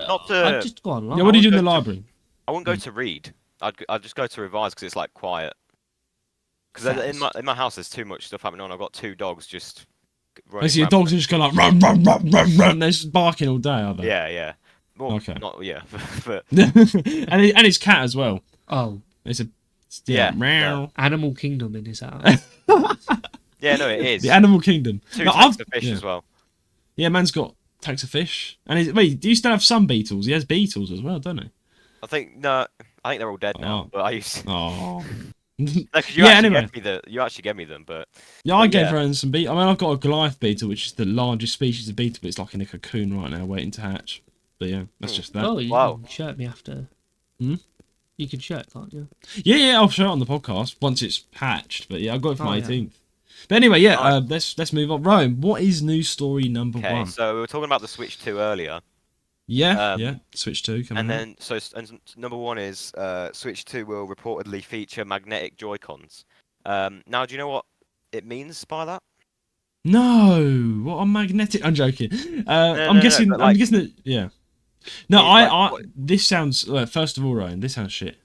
just go online. Yeah, what do you do in the library? I wouldn't go to read. I'd just go to revise, because it's, like, quiet. Because in my house, there's too much stuff happening on. I've got 2 dogs just running. I see your dogs are just going like run. They're just barking all day, are they? Yeah. Well, okay. Not but and his cat as well. Oh, it's a meow. Animal Kingdom in his house. Yeah, no, it is the Animal Kingdom. 2 tanks of fish as well. Yeah, man's got tanks of fish. And wait, do you still have some beetles? He has beetles as well, don't he? I think they're all dead now. But I used. Oh. You actually gave me them, but I gave Rowan some beetles. I mean, I've got a Goliath beetle, which is the largest species of beetle, but it's like in a cocoon right now, waiting to hatch. But yeah, that's just that. Oh, you can shirt me after. You can shirt, can't you? Yeah, I'll show it on the podcast once it's hatched. But yeah, I got it for my 18th. But anyway, let's move on. Rowan, what is news story number 1? Okay, so we were talking about the Switch 2 earlier. Yeah, Switch 2 coming. And then, number 1 is Switch 2 will reportedly feature magnetic Joy-Cons. Now, do you know what it means by that? No, what a magnetic. I'm joking. I'm guessing that. Yeah. No, this sounds. First of all, Ryan, this sounds shit.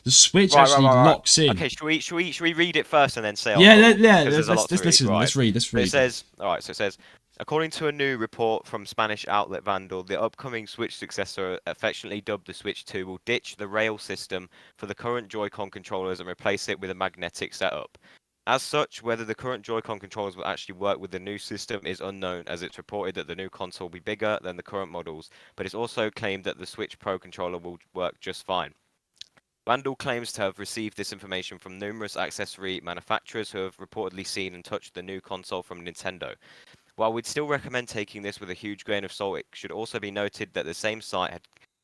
The Switch actually locks in. Okay, should we read it first and then say? Let's listen. Right. Let's read. It says, according to a new report from Spanish outlet Vandal, the upcoming Switch successor, affectionately dubbed the Switch 2, will ditch the rail system for the current Joy-Con controllers and replace it with a magnetic setup. As such, whether the current Joy-Con controllers will actually work with the new system is unknown, as it's reported that the new console will be bigger than the current models, but it's also claimed that the Switch Pro controller will work just fine. Randall claims to have received this information from numerous accessory manufacturers who have reportedly seen and touched the new console from Nintendo. While we'd still recommend taking this with a huge grain of salt, it should also be noted that the same site had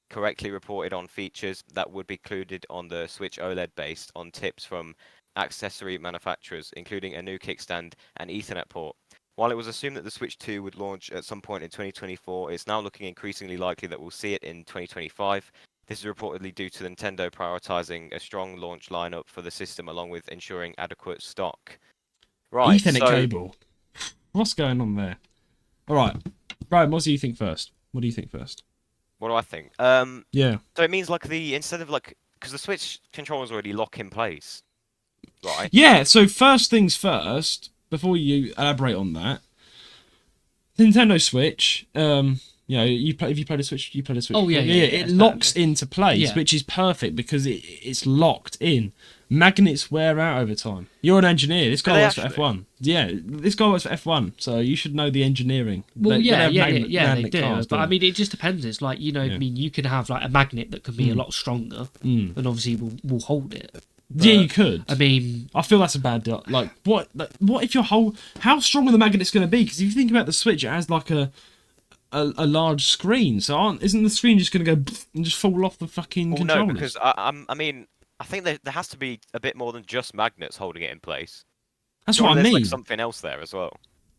correctly reported on features that would be included on the Switch OLED based on tips from accessory manufacturers, including a new kickstand and Ethernet port. While it was assumed that the Switch 2 would launch at some point in 2024, it's now looking increasingly likely that we'll see it in 2025. This is reportedly due to Nintendo prioritizing a strong launch lineup for the system, along with ensuring adequate stock. Right, Ethernet cable. What's going on there? All right, Brian, what do you think first? What do I think? Yeah. So it means like instead of like, because the Switch controllers already lock in place, right? Yeah. So first things first, before you elaborate on that, Nintendo Switch. If you played a Switch, you played a Switch. Oh yeah. It locks into place, which is perfect because it's locked in. Magnets wear out over time. You're an engineer. This guy works for F1. Yeah, this guy works for F1, so you should know the engineering. Well, they do. Cars, but I mean, it just depends. It's like, I mean, you can have like a magnet that can be a lot stronger, and obviously will hold it. But, yeah, you could. I mean, I feel that's a bad deal. Like, what if your how strong are the magnets going to be? Because if you think about the Switch, it has like a large screen. So isn't the screen just going to go and just fall off the fucking controllers? No, because I mean, I think there has to be a bit more than just magnets holding it in place. That's what I mean. There's like something else there as well.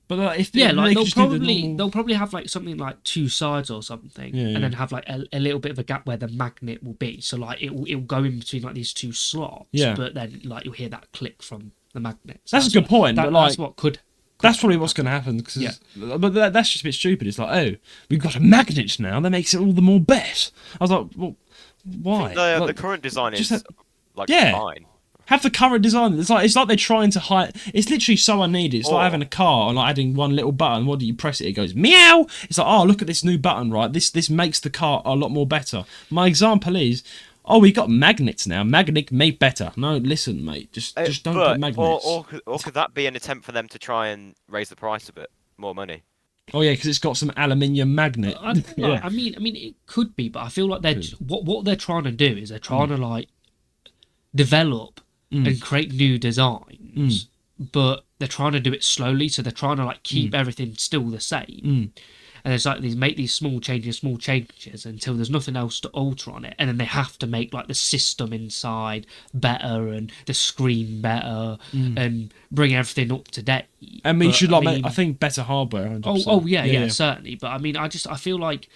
But if they'll probably have like something like two sides or something, and then have like a little bit of a gap where the magnet will be. So like it'll go in between like these two slots. Yeah. But then like you'll hear that click from the magnet. So that's a good point. But like, that's what could. That's probably what's going to happen. But that's just a bit stupid. It's like, oh, we've got a magnet now. That makes it all the more bet. I was like, well, why? The current design is fine. Have the current design. It's like they're trying to hide. It's literally so unneeded. It's like having a car and like adding one little button. What do you press it? It goes meow. It's like, oh, look at this new button, right? This makes the car a lot more better. My example is, oh, we got magnets now. Magnet made better. No, listen, mate. Just don't put magnets. Or could that be an attempt for them to try and raise the price a bit? More money. Oh yeah, because it's got some aluminium magnet. I mean, it could be, but I feel like what they're trying to do is they're trying to like develop and create new designs, but they're trying to do it slowly. So they're trying to like keep everything still the same. And it's like they make these small changes until there's nothing else to alter on it, and then they have to make like the system inside better and the screen better and bring everything up to date. I mean, I think better hardware. 100%. Oh yeah, certainly. But I mean, I feel like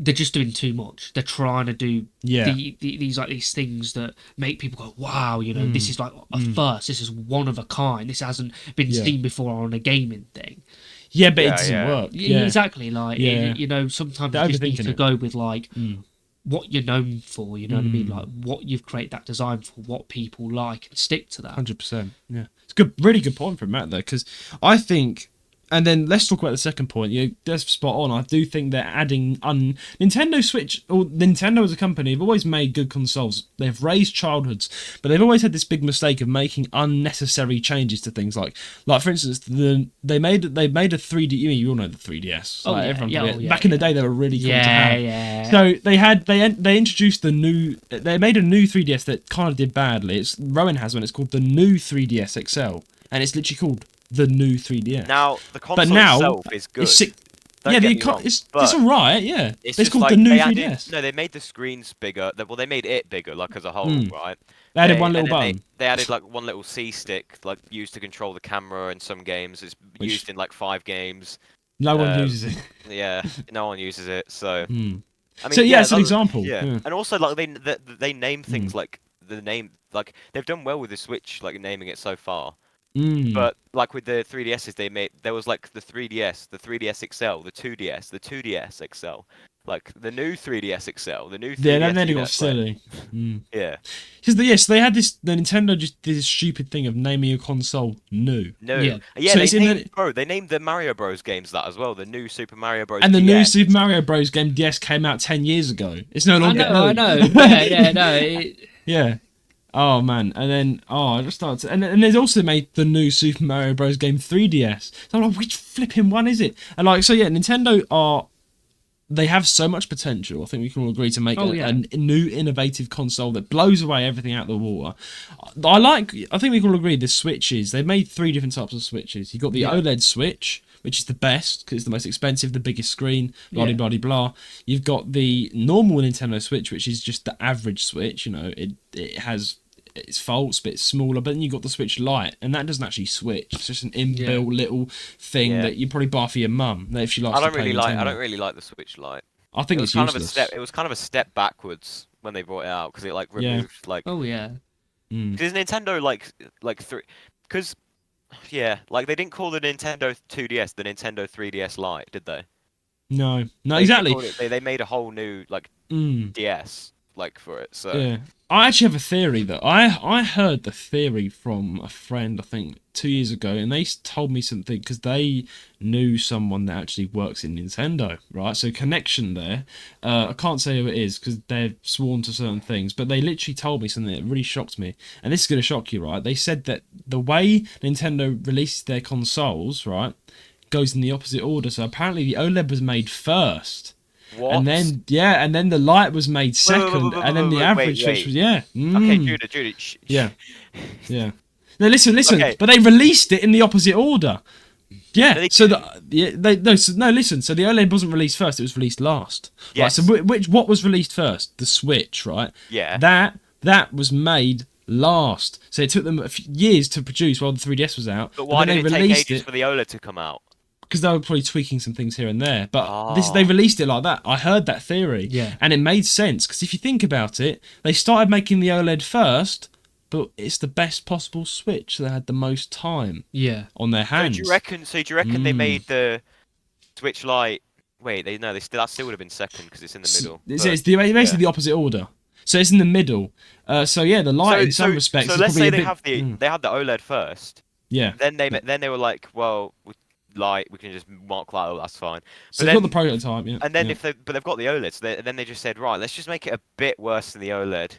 they're just doing too much. They're trying to do these things that make people go, wow, this is like a first. This is one of a kind. This hasn't been seen before on a gaming thing. Yeah, but it doesn't work. Yeah. Exactly. Like, sometimes you just need to go with like what you're known for. You know what I mean? Like what you've created that design for, what people like, and stick to that. 100%. Yeah, it's good. Really good point from Matt there, because I think. And then let's talk about the second point. That's spot on. I do think they're adding Nintendo Switch, or Nintendo as a company, have always made good consoles. They've raised childhoods, but they've always had this big mistake of making unnecessary changes to things. Like for instance, they made a 3D. You all know the 3DS. Back in the day, they were really cool to have. Yeah. So they introduced they made a new 3DS that kind of did badly. Roan has one. It's called the new 3DS XL, and it's literally called the new 3DS. Now the console itself is good. It's alright. Yeah, it's called the new 3DS. They made the screens bigger. They made it bigger, like as a whole, right? They added one little button. They added like one little C stick, like used to control the camera in some games. It's used in like 5 games. No one uses it. Yeah, no one uses it. So. I mean, it's an example. Yeah. And also like they name things like the name, like they've done well with the Switch, like naming it so far. But like with the 3DSs, there was like the 3DS, the 3DS XL, the 2DS, the 2DS XL, like the new 3DS XL, the new 3DS. Yeah, then it got silly. Yeah. Because they had this. The Nintendo just did this stupid thing of naming a console new. Yeah. They named the Mario Bros games that as well. The new Super Mario Bros. And the DS. new Super Mario Bros game DS came out 10 years ago. It's no longer. I know. Yeah. Oh man, and then I just started, and they've also made the new Super Mario Bros. Game 3DS. So I'm like, which flipping one is it? And like, so yeah, Nintendo are they have so much potential. I think we can all agree to make a new innovative console that blows away everything out of the water. I think we can all agree the Switches, they made 3 different types of Switches. You've got the OLED Switch, which is the best because it's the most expensive, the biggest screen, blah, blah, blah, blah. You've got the normal Nintendo Switch, which is just the average Switch. You know, it has its faults, but it's smaller. But then you've got the Switch Lite, and that doesn't actually switch. It's just an inbuilt little thing that you probably buy for your mum if she likes to play Nintendo. I don't really like the Switch Lite. I think it's useless. It was kind of a step backwards when they brought it out because it like removed like. Oh yeah. Because Nintendo like three because. Yeah, like they didn't call the Nintendo 2DS the Nintendo 3DS Lite, did they? No, exactly. They made a whole new like DS like for it. So yeah, I actually have a theory that I heard the theory from a friend I think 2 years ago, and they told me something because they knew someone that actually works in Nintendo, right? So connection there. I can't say who it is because they're sworn to certain things, but they literally told me something that really shocked me, and this is going to shock you, right? They said that the way Nintendo releases their consoles, right, goes in the opposite order. So apparently the OLED was made first. What? And then the Lite was made second, and then the average Switch was Okay, Judah. Yeah. No, listen. Okay. But they released it in the opposite order. Yeah. So listen. So the OLED wasn't released first; it was released last. Yes. Right, so what was released first? The Switch, right? Yeah. That was made last. So it took them a few years to produce while the 3DS was out. But why did it take ages for the OLED to come out? Because they were probably tweaking some things here and there. But they released it like that. I heard that theory. Yeah. And it made sense. Because if you think about it, they started making the OLED first, but it's the best possible Switch. So they had the most time on their hands. So do you reckon they made the Switch Lite... Wait, that still would have been second because it's in the middle. It's basically the opposite order. So it's in the middle. The Lite in some respects... So let's say they had the OLED first. Yeah. Then they were like, well... we can just mark that. That's fine. So they've got the prototype, and then but they've got the OLED, so then they just said, right, let's just make it a bit worse than the OLED.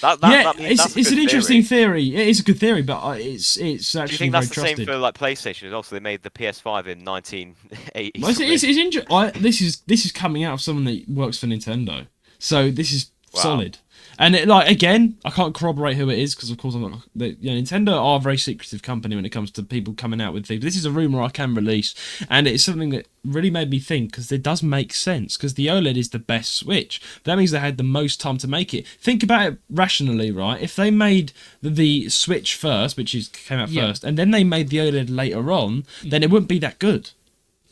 It's an interesting theory. It is a good theory, but it's actually. Do you think that's the trusted. same for like PlayStation? Also, they made the PS5 in 1980. Well, it's interesting. This is coming out of someone that works for Nintendo, so this is solid. And again, I can't corroborate who it is because, of course, I'm not. Nintendo are a very secretive company when it comes to people coming out with things. This is a rumor I can release, and it's something that really made me think because it does make sense. Because the OLED is the best Switch, that means they had the most time to make it. Think about it rationally, right? If they made the Switch first, came out first, and then they made the OLED later on, then it wouldn't be that good.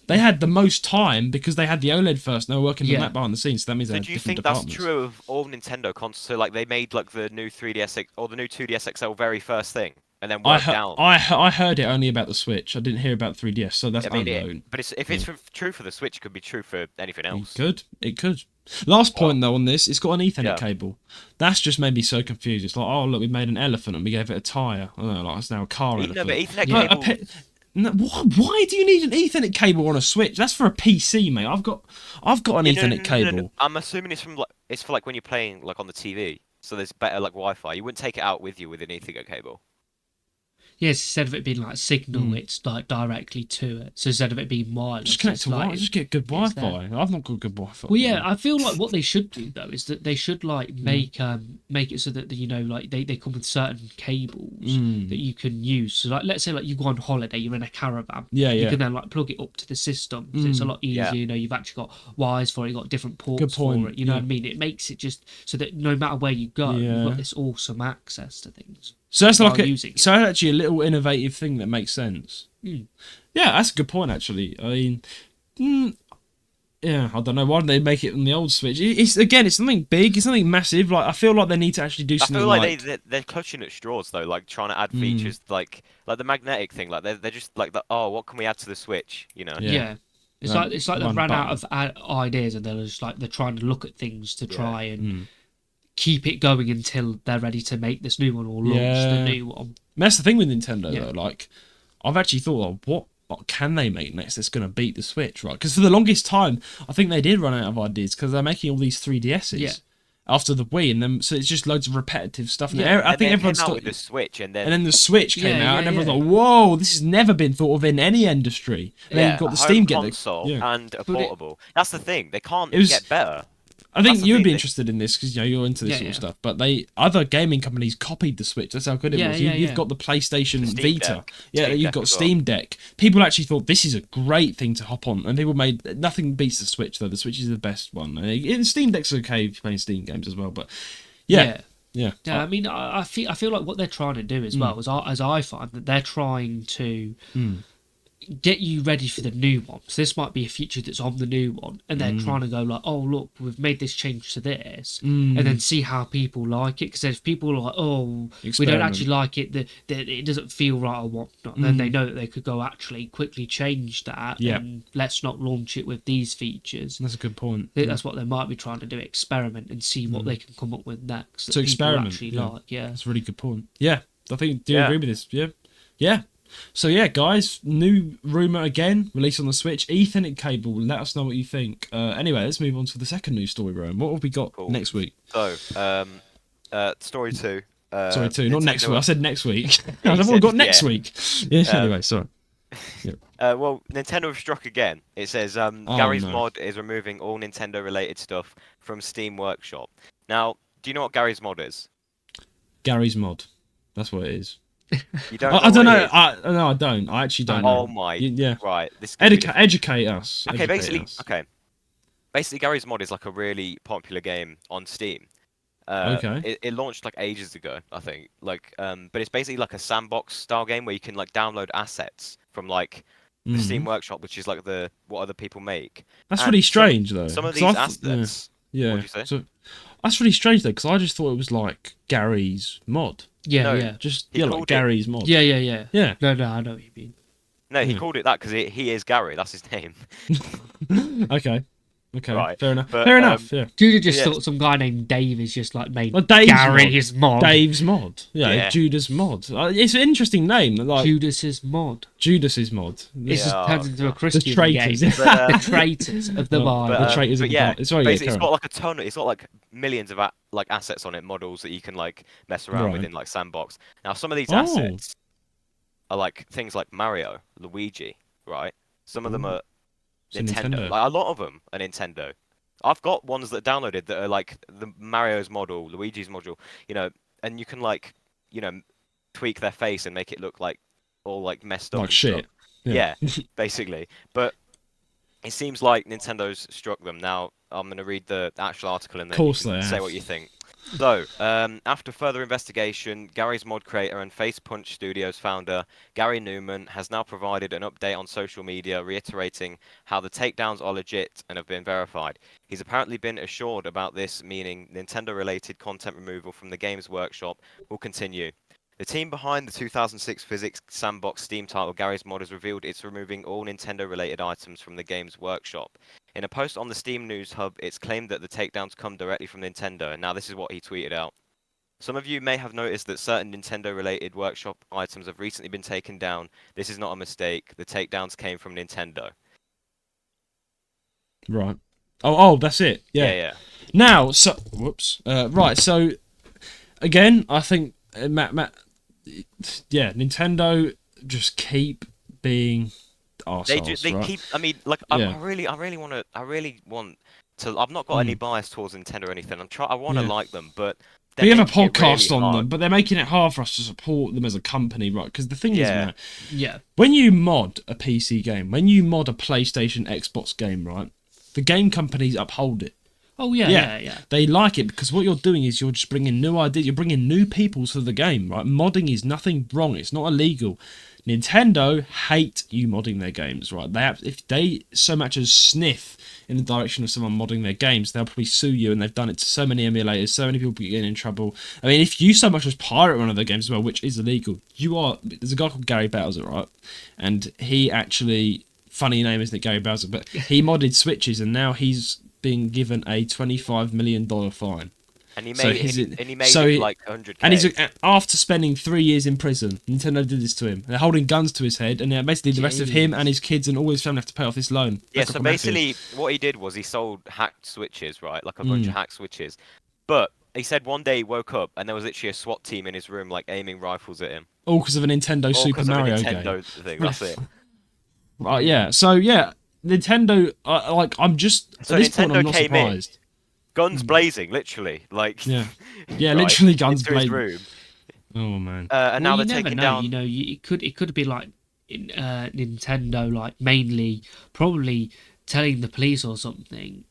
They had the most time because they had the OLED first and they were working on that behind the scenes. So that means they had different departments. Do you think that's true of all Nintendo consoles? So like they made like the new 3DS or the new 2DS XL very first thing and then worked down? I heard it only about the Switch. I didn't hear about 3DS, so that's unknown. But if it's true for the Switch, it could be true for anything else. It could. Last point though on this, it's got an Ethernet cable. That's just made me so confused. It's like, oh look, we made an elephant and we gave it a tyre. I don't know, like it's now a car elephant. No, but Ethernet cable... Why do you need an Ethernet cable on a Switch? That's for a PC, mate. I've got an Ethernet cable. No. I'm assuming it's for like when you're playing like on the TV, so there's better like Wi-Fi. You wouldn't take it out with you with an Ethernet cable. Yes, instead of it being like signal, it's like directly to it. So instead of it being wireless, just connect to Wi-Fi. Just get good Wi-Fi. I've not got good Wi-Fi. Well, yeah, I feel like what they should do though is that they should like make it so that like they come with certain cables that you can use. So like let's say like you go on holiday, you're in a caravan. You can then like plug it up to the system. So it's a lot easier. You know, you've actually got wires for it. You've got different ports for it. You know what I mean? It makes it just so that no matter where you go, you've got this awesome access to things. So that's that's actually a little innovative thing that makes sense. Yeah, that's a good point actually. I mean, I don't know why did they make it on the old Switch. It's something big. It's something massive. Like I feel like they need to actually do something. I feel like they're clutching at straws though, like trying to add features like the magnetic thing. Like they're just like what can we add to the Switch? You know? Yeah. It's like they've ran out of ideas and they're trying to look at things to try and. Keep it going until they're ready to make this new one or launch the new one. That's the thing with Nintendo though. Like, I've actually thought, what can they make next that's going to beat the Switch, right? Because for the longest time, I think they did run out of ideas because they're making all these 3DSs. after the Wii, and then so it's just loads of repetitive stuff. Yeah, I think everyone's came out thought, with the Switch, and then the Switch came Yeah, out, and yeah, everyone's yeah. like, "Whoa, this has never been thought of in any industry." And then yeah, you've got a the Steam home console and a But it- portable. That's the thing. They can't It was- get better. I think That's the you would thing, be they- interested in this because you're into this Yeah, sort of yeah. stuff. But other gaming companies copied the Switch. That's how good it Yeah, was. yeah, You've yeah. got the PlayStation The Steam Vita. Deck. Yeah, Steam you've Deck got as well. Steam Deck. People actually thought this is a great thing to hop on, and people made nothing beats the Switch though. The Switch is the best one. And Steam Deck's okay if you're playing Steam games as well. But yeah. Yeah, I mean, I feel like what they're trying to do as well, as I find that they're trying to get you ready for the new one. So this might be a feature that's on the new one, and they're trying to go like, oh look, we've made this change to this, and then see how people like it. Because if people are like, oh, we don't Experiment. actually like it, that it doesn't feel right or whatnot, then they know that they could go actually quickly change that, Yeah. and let's not launch it with these features. That's a good point. I think that's what they might be trying to do, experiment and see what they can come up with next. that To people experiment, actually yeah. like, yeah. That's a really good point. Yeah, I think. Do you Yeah. agree with this? Yeah, yeah. So yeah, guys, new rumor again released on the Switch. Ethernet cable. Let us know what you think. Anyway, let's move on to the second news story, Roan. What have we got Cool. next week? So, story 2. Sorry, two, not next Nintendo- week. I said next week. Yeah, I've you all said- got next yeah. week. Yeah. Anyway, sorry. Well, Nintendo have struck again. It says Gary's no. mod is removing all Nintendo-related stuff from Steam Workshop. Now, do you know what Gary's mod is? Gary's mod. That's what it is. You don't. I don't what know. it is? No, I don't. I actually don't Oh know. my. Yeah. Right. This. could be the- Educate us. Okay, Educate basically, us. basically, Gary's mod is like a really popular game on Steam. Okay. It launched like ages ago, I think. Like, but it's basically like a sandbox style game where you can like download assets from like the Steam Workshop, which is like what other people make. That's and really strange, though. Some of 'cause these I assets. Yeah. What'd you say? So that's really strange though, because I just thought it was like Gary's mod. Yeah, No. yeah. Just He like called it- Gary's mod. Yeah, yeah, yeah. Yeah. No, I know what you mean. No, he called it that because he is Gary. That's his name. Okay. Right, Fair enough. but, Fair enough. Yeah. Judah just Yeah. thought some guy named Dave is just like made Well, Dave's Gary's mod. Dave's mod. Yeah. Yeah. Judas mod. It's an interesting name. Like Judas's mod. Judas's mod. It This just Yeah. turns into a the Christian traitors. game. But, The traitors of the Well, Bible. the traitors of the yeah, Bible. Sorry, basically, yeah, it's carry got like a ton. It's got like millions of like assets on it, models that you can like mess around with Right. in like Sandbox. Now, some of these Oh. assets are like things like Mario, Luigi, right? Some of them are It's a Nintendo. Nintendo. Like a lot of them are Nintendo. I've got ones that are downloaded that are like the Mario's model, Luigi's module, and you can like, tweak their face and make it look like all like messed up. Like and shit. stuff. Yeah, basically. But it seems like Nintendo's struck them. Now I'm going to read the actual article and then you Course can they say have. what you think. So, after further investigation, Gary's mod creator and Face Punch Studios founder, Gary Newman, has now provided an update on social media reiterating how the takedowns are legit and have been verified. He's apparently been assured about this, meaning Nintendo-related content removal from the Games Workshop will continue. The team behind the 2006 Physics Sandbox Steam title Gary's Mod has revealed it's removing all Nintendo-related items from the Games Workshop. In a post on the Steam News Hub, it's claimed that the takedowns come directly from Nintendo, and now this is what he tweeted out. Some of you may have noticed that certain Nintendo-related workshop items have recently been taken down. This is not a mistake. The takedowns came from Nintendo. Right. Oh, that's it. Yeah. Now, so whoops. Right. So again, I think Matt. Yeah, Nintendo just keep being arseholes, They right? keep. I mean, like, Yeah. I really want to. I've not got any bias towards Nintendo or anything. I want to Yeah. like them, but We they're have a making it podcast really on hard. them, but they're making it hard for us to support them as a company, right? Because the thing is, Yeah. Matt, Yeah. when you mod a PC game, when you mod a PlayStation, Xbox game, right, the game companies uphold it. Oh yeah, Yeah. yeah. They like it because what you're doing is you're just bringing new ideas. You're bringing new people to the game, right? Modding is nothing wrong. It's not illegal. Nintendo hate you modding their games, right? If they so much as sniff in the direction of someone modding their games, they'll probably sue you, and they've done it to so many emulators. So many people getting in trouble. I mean, if you so much as pirate one of their games as well, which is illegal, there's a guy called Gary Bowser, right? And he actually, funny name isn't it, Gary Bowser, but he modded Switches, and now he's being given a $25 million fine. And he So made he's- it, and he made so it he- like 100k. And he's after spending 3 years in prison. Nintendo did this to him. They're holding guns to his head, and basically the rest of him and his kids and all his family have to pay off this loan. Yeah, That's so massive. basically what he did was he sold hacked switches, right? Like a bunch of hacked switches. But he said one day he woke up and there was literally a SWAT team in his room, like aiming rifles at him. All because of a Nintendo All Super 'cause of a Mario Nintendo game. thing. That's it. Right, yeah. So yeah, Nintendo. I'm just So at this point, Nintendo I'm not came in, surprised. Guns blazing, literally, like Yeah, right, literally guns into his blazing. room. Oh man. And now you they're never taking know. down. You know, it could be like Nintendo, like mainly probably telling the police or something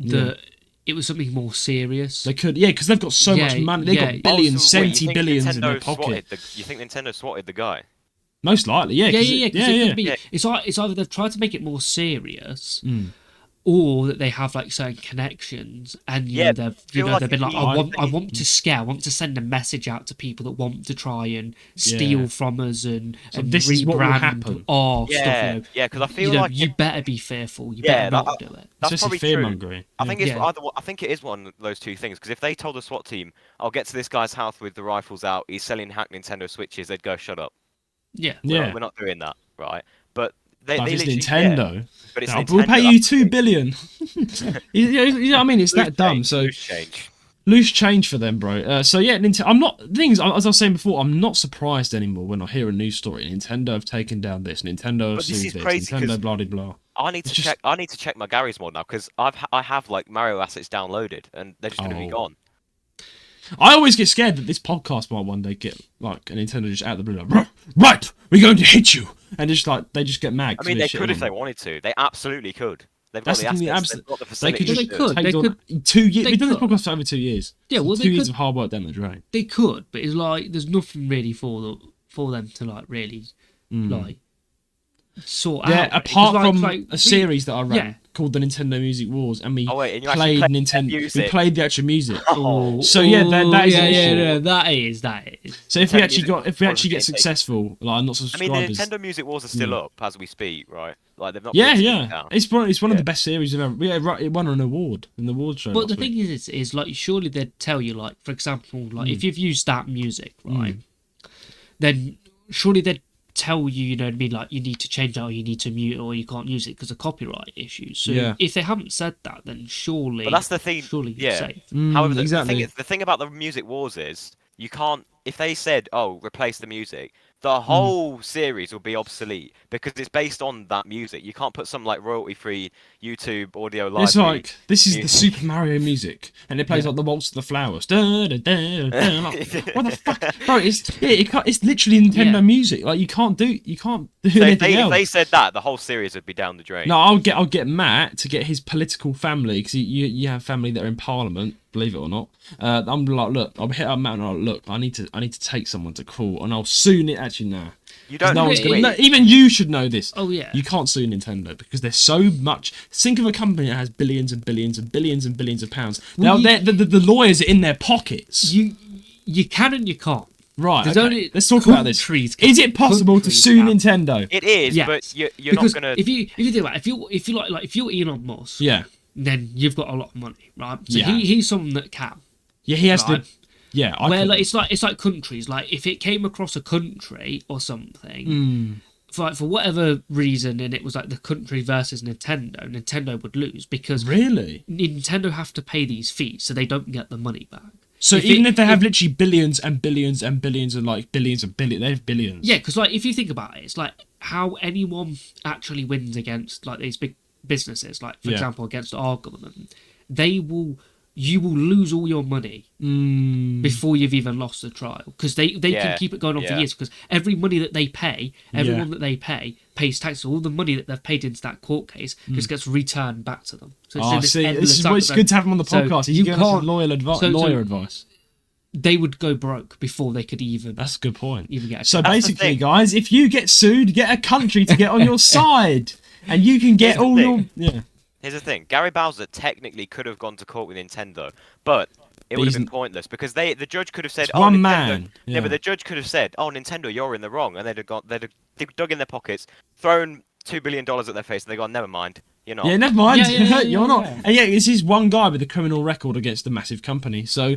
that it was something more serious. They could, because they've got so much money. They've got billions, Also, wait, you 70 think billions in their Nintendo pocket. You think Nintendo swatted the guy? Most likely, yeah. Because it could be. Yeah. It's either they've tried to make it more serious, or that they have like certain connections, and Yeah, they've feel like they've been like, if I want to scare, I want to send a message out to people that want to try and steal from us and this is what will happen. our Yeah, stuff. yeah, because I feel like you better be fearful. You Yeah, better not do it. that's It's probably just fear true. mongering. I think it's Yeah. either. I think it is one of those two things. Because if they told the SWAT team, "I'll get to this guy's house with the rifles out. He's selling hacked Nintendo Switches," they'd go, "Shut up. Yeah. Yeah. We're not doing that, right?" But they But if it's literally, Nintendo, yeah, but it's no, Nintendo, we'll pay you that's the $2 thing. billion. you know what I mean? It's that dumb. Change, So loose change. loose change for them, bro. So yeah, Nintendo. I'm not. The thing is, as I was saying before, I'm not surprised anymore when I hear a news story. Nintendo have taken down this. Nintendo have But this sued is this. crazy 'cause Nintendo, blah blah blah. I need to check. I need to check my Garry's mod now because I have like Mario assets downloaded and they're just going to be gone. I always get scared that this podcast might one day get like a Nintendo just out of the blue, like, right, we're going to hit you, and just like they just get mad. I mean, they could if they wanted to. They absolutely could. They've got That's the the assets. thing, They've got the they facilities. could just They could, take they on could- 2 years. they They've done this could. podcast for over 2 years. Yeah, well, 2 they years could- of hard work down the drain. They could, but it's like there's nothing really for them to like really like sort Yeah, out. apart Because, from like, a series that I ran yeah. called the Nintendo Music Wars, and we Oh, wait, and you played actually played Nintendo. the We music? played the actual music. Oh. So yeah, that is an issue. yeah, that is. So if we Nintendo actually Music get was successful, like not I subscribers. mean, the Nintendo Music Wars are still up as we speak, right? Like they've not. Yeah, been yeah. taken down. It's one of Yeah. the best series I've ever. Yeah, right, it won an award in the award show. But the last week. thing is like surely they'd tell you, like, for example, like if you've used that music, right, then surely they'd tell you, you know what I mean, like you need to change that or you need to mute it or you can't use it because of copyright issues. So Yeah. if they haven't said that, then surely. But that's the thing. Surely Yeah. safe. However, exactly. the thing about the Music Wars is you can't. If they said, "Oh, replace the music," the whole series will be obsolete because it's based on that music. You can't put some like royalty-free YouTube audio library. It's like this is the music. Super Mario music, and it plays like the Waltz of the Flowers. Da, da, da, da, like, what the fuck, bro? It's literally Nintendo Yeah. music. Like you can't do So anything if else. they said that, the whole series would be down the drain. No, I'll get Matt to get his political family because you have family that are in Parliament, believe it or not. I'm like, look, I'll hit up Matt and I'll look. I need to take someone to court, and I'll soon it. Actually, nah. You don't. No one's Wait, gonna, wait. no, even you should know this. Oh, yeah. You can't sue Nintendo because there's so much. Think of a company that has billions and billions and billions and billions of pounds. Now Well, the lawyers are in their pockets. You can and you can't. Right. There's Okay. only Let's talk about this. countries Is it possible to countries sue can. Nintendo? It is, Yes. but you're Because not gonna. if you think about it, if you like if you're Elon Musk, Yeah. then you've got a lot of money, right? So Yeah. he's someone that can. Yeah. He has Right. to. Yeah. Where like it's like countries, like if it came across a country or something, for whatever reason, and it was like the country versus Nintendo would lose because Really. Nintendo have to pay these fees, so they don't get the money back. So If even it- if they have literally billions and billions and billions and like billions of billions, they have billions. Yeah, because like if you think about it, it's like how anyone actually wins against like these big businesses, like for Yeah. example against our government, you will lose all your money before you've even lost the trial because they Yeah, can keep it going on for yeah. years because every money that they pay, everyone that they pay pays tax. So all the money that they've paid into that court case just gets returned back to them. So Oh, in this see, endless this is why it's cycle. good to have him on the So podcast. He's you giving us can't- lawyer advice. They would go broke before they could even That's a good point. even get a So case. That's the basically, thing. guys, if you get sued, get a country to get on your side, and you can get Here's the all your thing. Here's the thing: Gary Bowser technically could have gone to court with Nintendo, but it would have been pointless because the judge could have said, It's "Oh, one Nintendo." man. Yeah, Yeah. but the judge could have said, "Oh, Nintendo, you're in the wrong," and they'd have dug in their pockets, thrown $2 billion at their face, and they gone, "Never mind, you're not." Yeah, never mind. Yeah, You're not. yeah. And yeah, this is one guy with a criminal record against a massive company. So,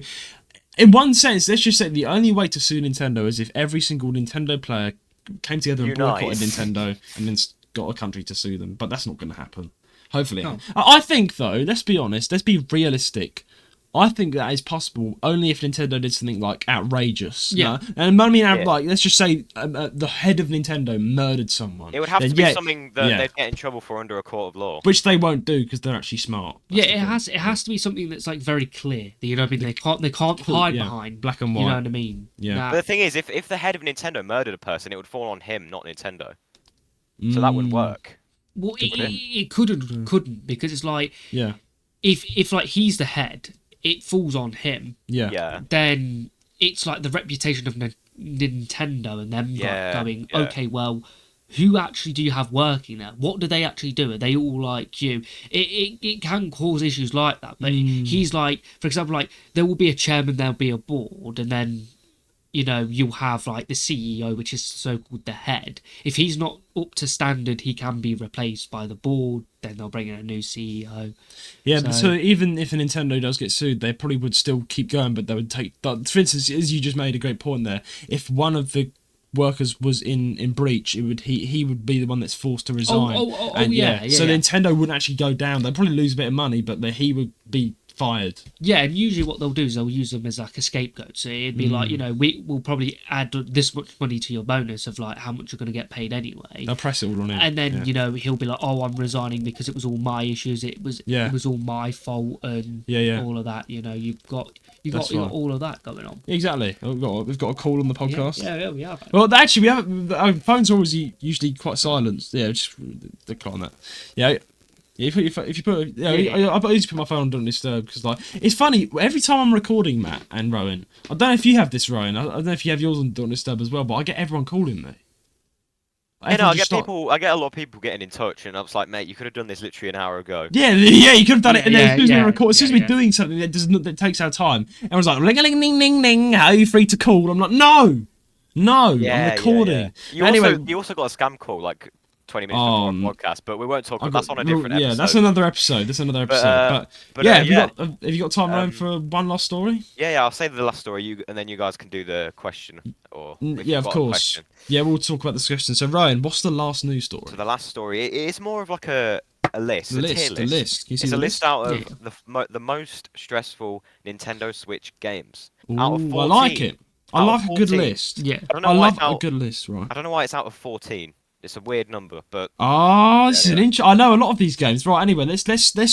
in one sense, let's just say the only way to sue Nintendo is if every single Nintendo player came together and Unite. boycotted Nintendo and then got a country to sue them. But that's not going to happen. Hopefully. No. I think, though, let's be honest, let's be realistic. I think that is possible only if Nintendo did something like outrageous. Yeah. And I mean, like, let's just say the head of Nintendo murdered someone. It would have to be something that they'd get in trouble for under a court of law. Which they won't do because they're actually smart. It has to be something that's like very clear. You know what I mean? They can't hide behind black and white. You know what I mean? Yeah. But the thing is, if the head of Nintendo murdered a person, it would fall on him, not Nintendo. So that wouldn't work. Well, it couldn't because it's like if like he's the head, it falls on him. Yeah. Then it's like the reputation of Nintendo and them going, okay, well, who actually do you have working there? What do they actually do? Are they all like you? It can cause issues like that. But he's like, for example, like there will be a chairman, there'll be a board, and then you'll have like the CEO, which is so-called the head. If he's not up to standard, he can be replaced by the board. Then they'll bring in a new CEO. Yeah, so even if a Nintendo does get sued, they probably would still keep going, but they would take. For instance, as you just made a great point there, if one of the workers was in breach, he would be the one that's forced to resign. So Nintendo wouldn't actually go down. They'd probably lose a bit of money, but he would be fired. Yeah, and usually what they'll do is they'll use them as like a scapegoat. So it'd be like, we'll probably add this much money to your bonus of like how much you're going to get paid anyway. They'll press it all on him. And then, he'll be like, oh, I'm resigning because it was all my issues. It was all my fault and all of that. You've got all of that going on. Exactly. We've got a call on the podcast. Yeah, we have. Well, actually, our phones are always usually quite silenced. Yeah, just decline that. Yeah. If you put, I usually put my phone on Do Not Disturb because, like, it's funny. Every time I'm recording, Matt and Roan, I don't know if you have this, Roan. I don't know if you have yours on Do Not Disturb as well, but I get everyone calling me. I get a lot of people getting in touch, and I was like, mate, you could have done this literally an hour ago. Yeah, you could have done it. And then as soon as we're doing something that takes our time, and I was like, ling-a-ling-ling-ling-ling, how are you free to call? I'm like, no, I'm recording. You also got a scam call, like 20 minutes before our podcast, but we won't talk about that's on a different episode. Yeah, that's another episode. Have you got time, Roan, for one last story? Yeah, I'll say the last story, and then you guys can do the question. Of course. Yeah, we'll talk about this question. So, Roan, what's the last news story? So the last story, it is more of like a list, a tier list. Can you see it's a list out of the most stressful Nintendo Switch games. Out of 14, I like it. I like a good list. Yeah, I love a good list, right? I don't know why it's out of 14. It's a weird number, but this is an I know a lot of these games. Right, anyway, let's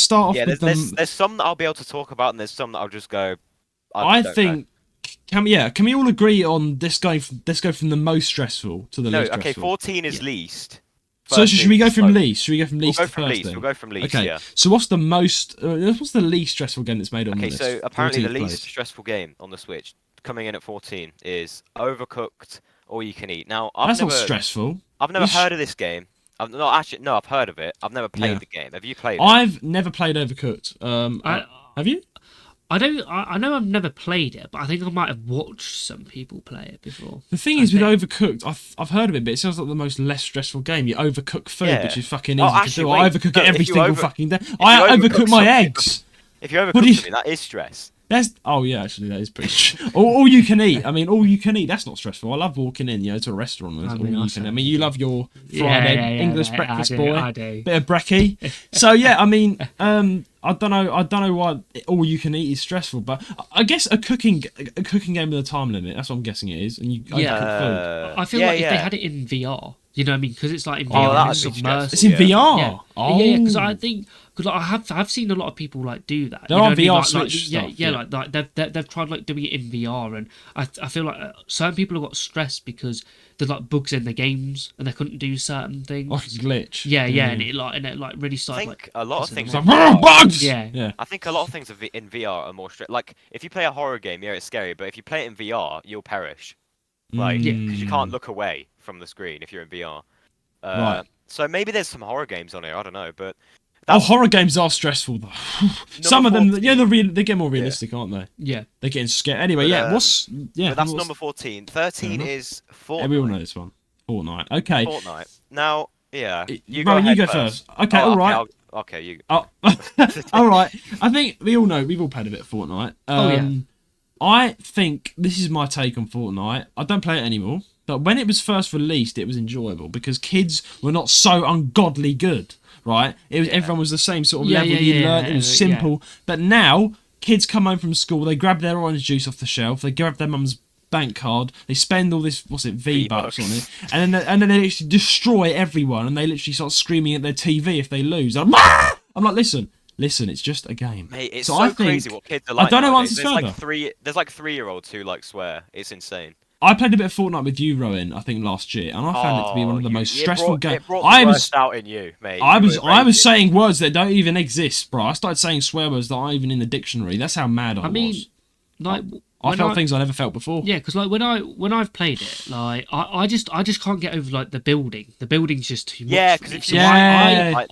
start off with them. There's some that I'll be able to talk about, and there's some that I'll just go. I think. Can we all agree on this going? Let's go from the most stressful to the least stressful. Okay, 14 is least. So should we go from least? Should we go from least to first? We'll go from least. Okay. Yeah. So what's the most? What's the least stressful game that's made on the list? Okay, so apparently the least stressful game on the Switch, coming in at 14, is Overcooked All You Can Eat. Now that's not stressful. I've never heard of this game. I've heard of it. I've never played the game. Have you played it? I've never played Overcooked. Have you? I know I've never played it, but I think I might have watched some people play it before. The thing is with Overcooked, I've heard of it, but it sounds like the most less stressful game. You overcook food, which is fucking easy to do. I overcook it every single fucking day. I overcook my eggs. If you overcook something, that is stress. Actually, that is pretty. All you can eat. I mean, all you can eat. That's not stressful. I love walking in, to a restaurant. You love your Friday English breakfast boy. I do. Bit of brekkie. So I mean, I don't know why all you can eat is stressful, but I guess a cooking game with a time limit. That's what I'm guessing it is, and you cook food. I feel like if they had it in VR, you know what I mean? Because it's like in VR, it's submersive. It's in VR. Yeah, because I think. Because I've seen a lot of people like do that. They're on VR Switch stuff. Like they've tried like doing it in VR, and I feel like certain people have got stressed because there's like bugs in the games and they couldn't do certain things. Like a glitch. Yeah, and it really started. I think a lot of things. Like, bugs. Yeah. I think a lot of things in VR are more stressful. Like if you play a horror game, it's scary, but if you play it in VR, you'll perish. Like because you can't look away from the screen if you're in VR. Right. So maybe there's some horror games on here. I don't know, but. Horror games are stressful though. Some of them, they get more realistic, aren't they? Yeah, they're getting scared. Anyway, but that's number 14. 13 is Fortnite. Yeah, we all know this one. Fortnite. Okay. Fortnite. Now, you go first. Okay, all right. Okay, you. All right. I think we all know we've all played a bit of Fortnite. I think this is my take on Fortnite. I don't play it anymore, but when it was first released, it was enjoyable because kids were not so ungodly good. Right, everyone was the same sort of level. You learned it was simple, but now kids come home from school, they grab their orange juice off the shelf, they grab their mum's bank card, they spend all this V-Bucks on it, and then they literally destroy everyone, and they literally start screaming at their TV if they lose. I'm like, listen, it's just a game. Mate, it's so crazy what kids are like. I don't know what there's like 3-year-olds who like swear. It's insane. I played a bit of Fortnite with you, Rowan, I think last year, and I found it to be one of the most stressful games. It brought the worst out in you, mate. I was saying words that don't even exist, bro. I started saying swear words that aren't even in the dictionary. That's how mad I was. Like, I felt things I never felt before. Yeah, because like when I've played it, like I just can't get over like the building. The building's just too much. Yeah, because I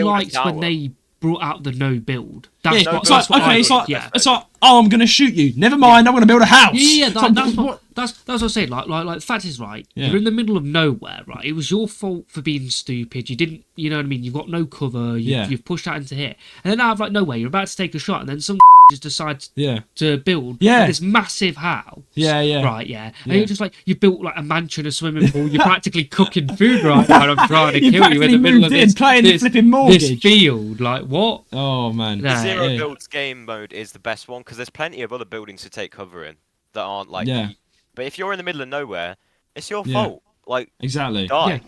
liked when they brought out the no build. That's it's like, oh, I'm gonna shoot you. Never mind, I'm gonna build a house. Yeah, that's what I'm saying. Like the fact is, right, you're in the middle of nowhere, right? It was your fault for being stupid. You didn't, you know what I mean? You've got no cover. You've pushed out into here, and then out of like nowhere, you're about to take a shot, and then some just decides to build this massive house. Right, and you're just like, you built like a mansion, a swimming pool. You're practically cooking food right now. And I'm trying to kill you in the middle of this flipping mortgage. This field. Like what? Oh man, the zero builds game mode is the best one because there's plenty of other buildings to take cover in that aren't like. But if you're in the middle of nowhere, it's your fault. Like exactly. Die.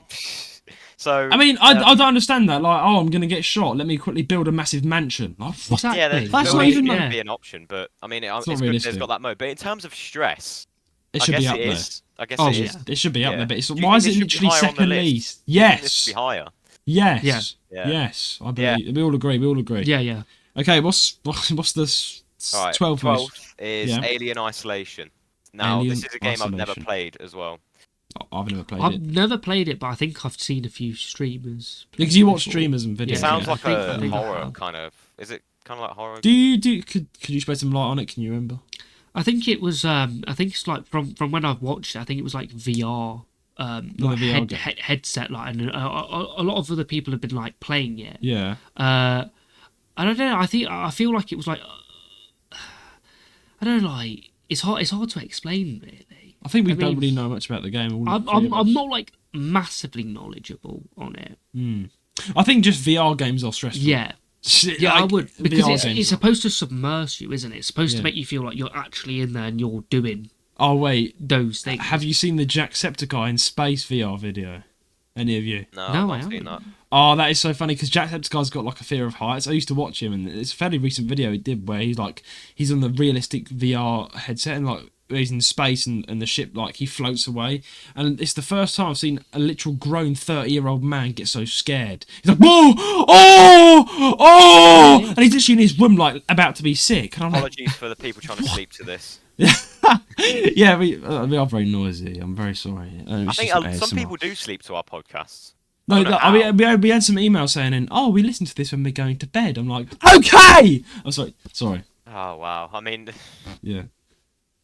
So I mean, I don't understand that. Like, oh, I'm gonna get shot. Let me quickly build a massive mansion. Oh, exactly. That's not even be an option. But I mean, it's good it's got that mode. But in terms of stress, it should be up there. I guess it is. It should be up there. But why is it literally second least? Yes. It should be higher. Yes. Yes. I believe we all agree. Yeah. Okay. What's the 12th is Alien Isolation. Now this is a game I've never played as well. I've never played it. I've never played it, but I think I've seen a few streamers. Because you watch streamers and videos. It sounds like a horror kind of. Is it kind of like horror? Could you spread some light on it? Can you remember? I think it was. I think it's like from when I've watched it. I think it was like VR. Headset, like, and a lot of other people have been like playing it. Yeah. I don't know. I feel like it was like. I don't know. Like it's hard to explain really. I think we don't really know much about the game. I'm not like massively knowledgeable on it. I think just VR games are stressful. Yeah, I would because it's supposed to submerge you, isn't it? It's supposed to make you feel like you're actually in there and you're doing. Oh wait, those things. Have you seen the Jacksepticeye in space VR video? Any of you? No, I haven't seen that. Oh, that is so funny because Jacksepticeye's got like a fear of heights. I used to watch him, and it's a fairly recent video he did where he's on the realistic VR headset and like. He's in space and the ship like he floats away, and it's the first time I've seen a literal grown 30-year-old man get so scared. He's like, oh, and he's literally in his room like about to be sick. And Apologies for the people trying to sleep to this. Yeah, we are very noisy. I'm very sorry. I think some people do sleep to our podcasts. No, we had some emails saying, "Oh, we listen to this when we're going to bed." I'm like, okay. I'm sorry. Oh wow. I mean, yeah.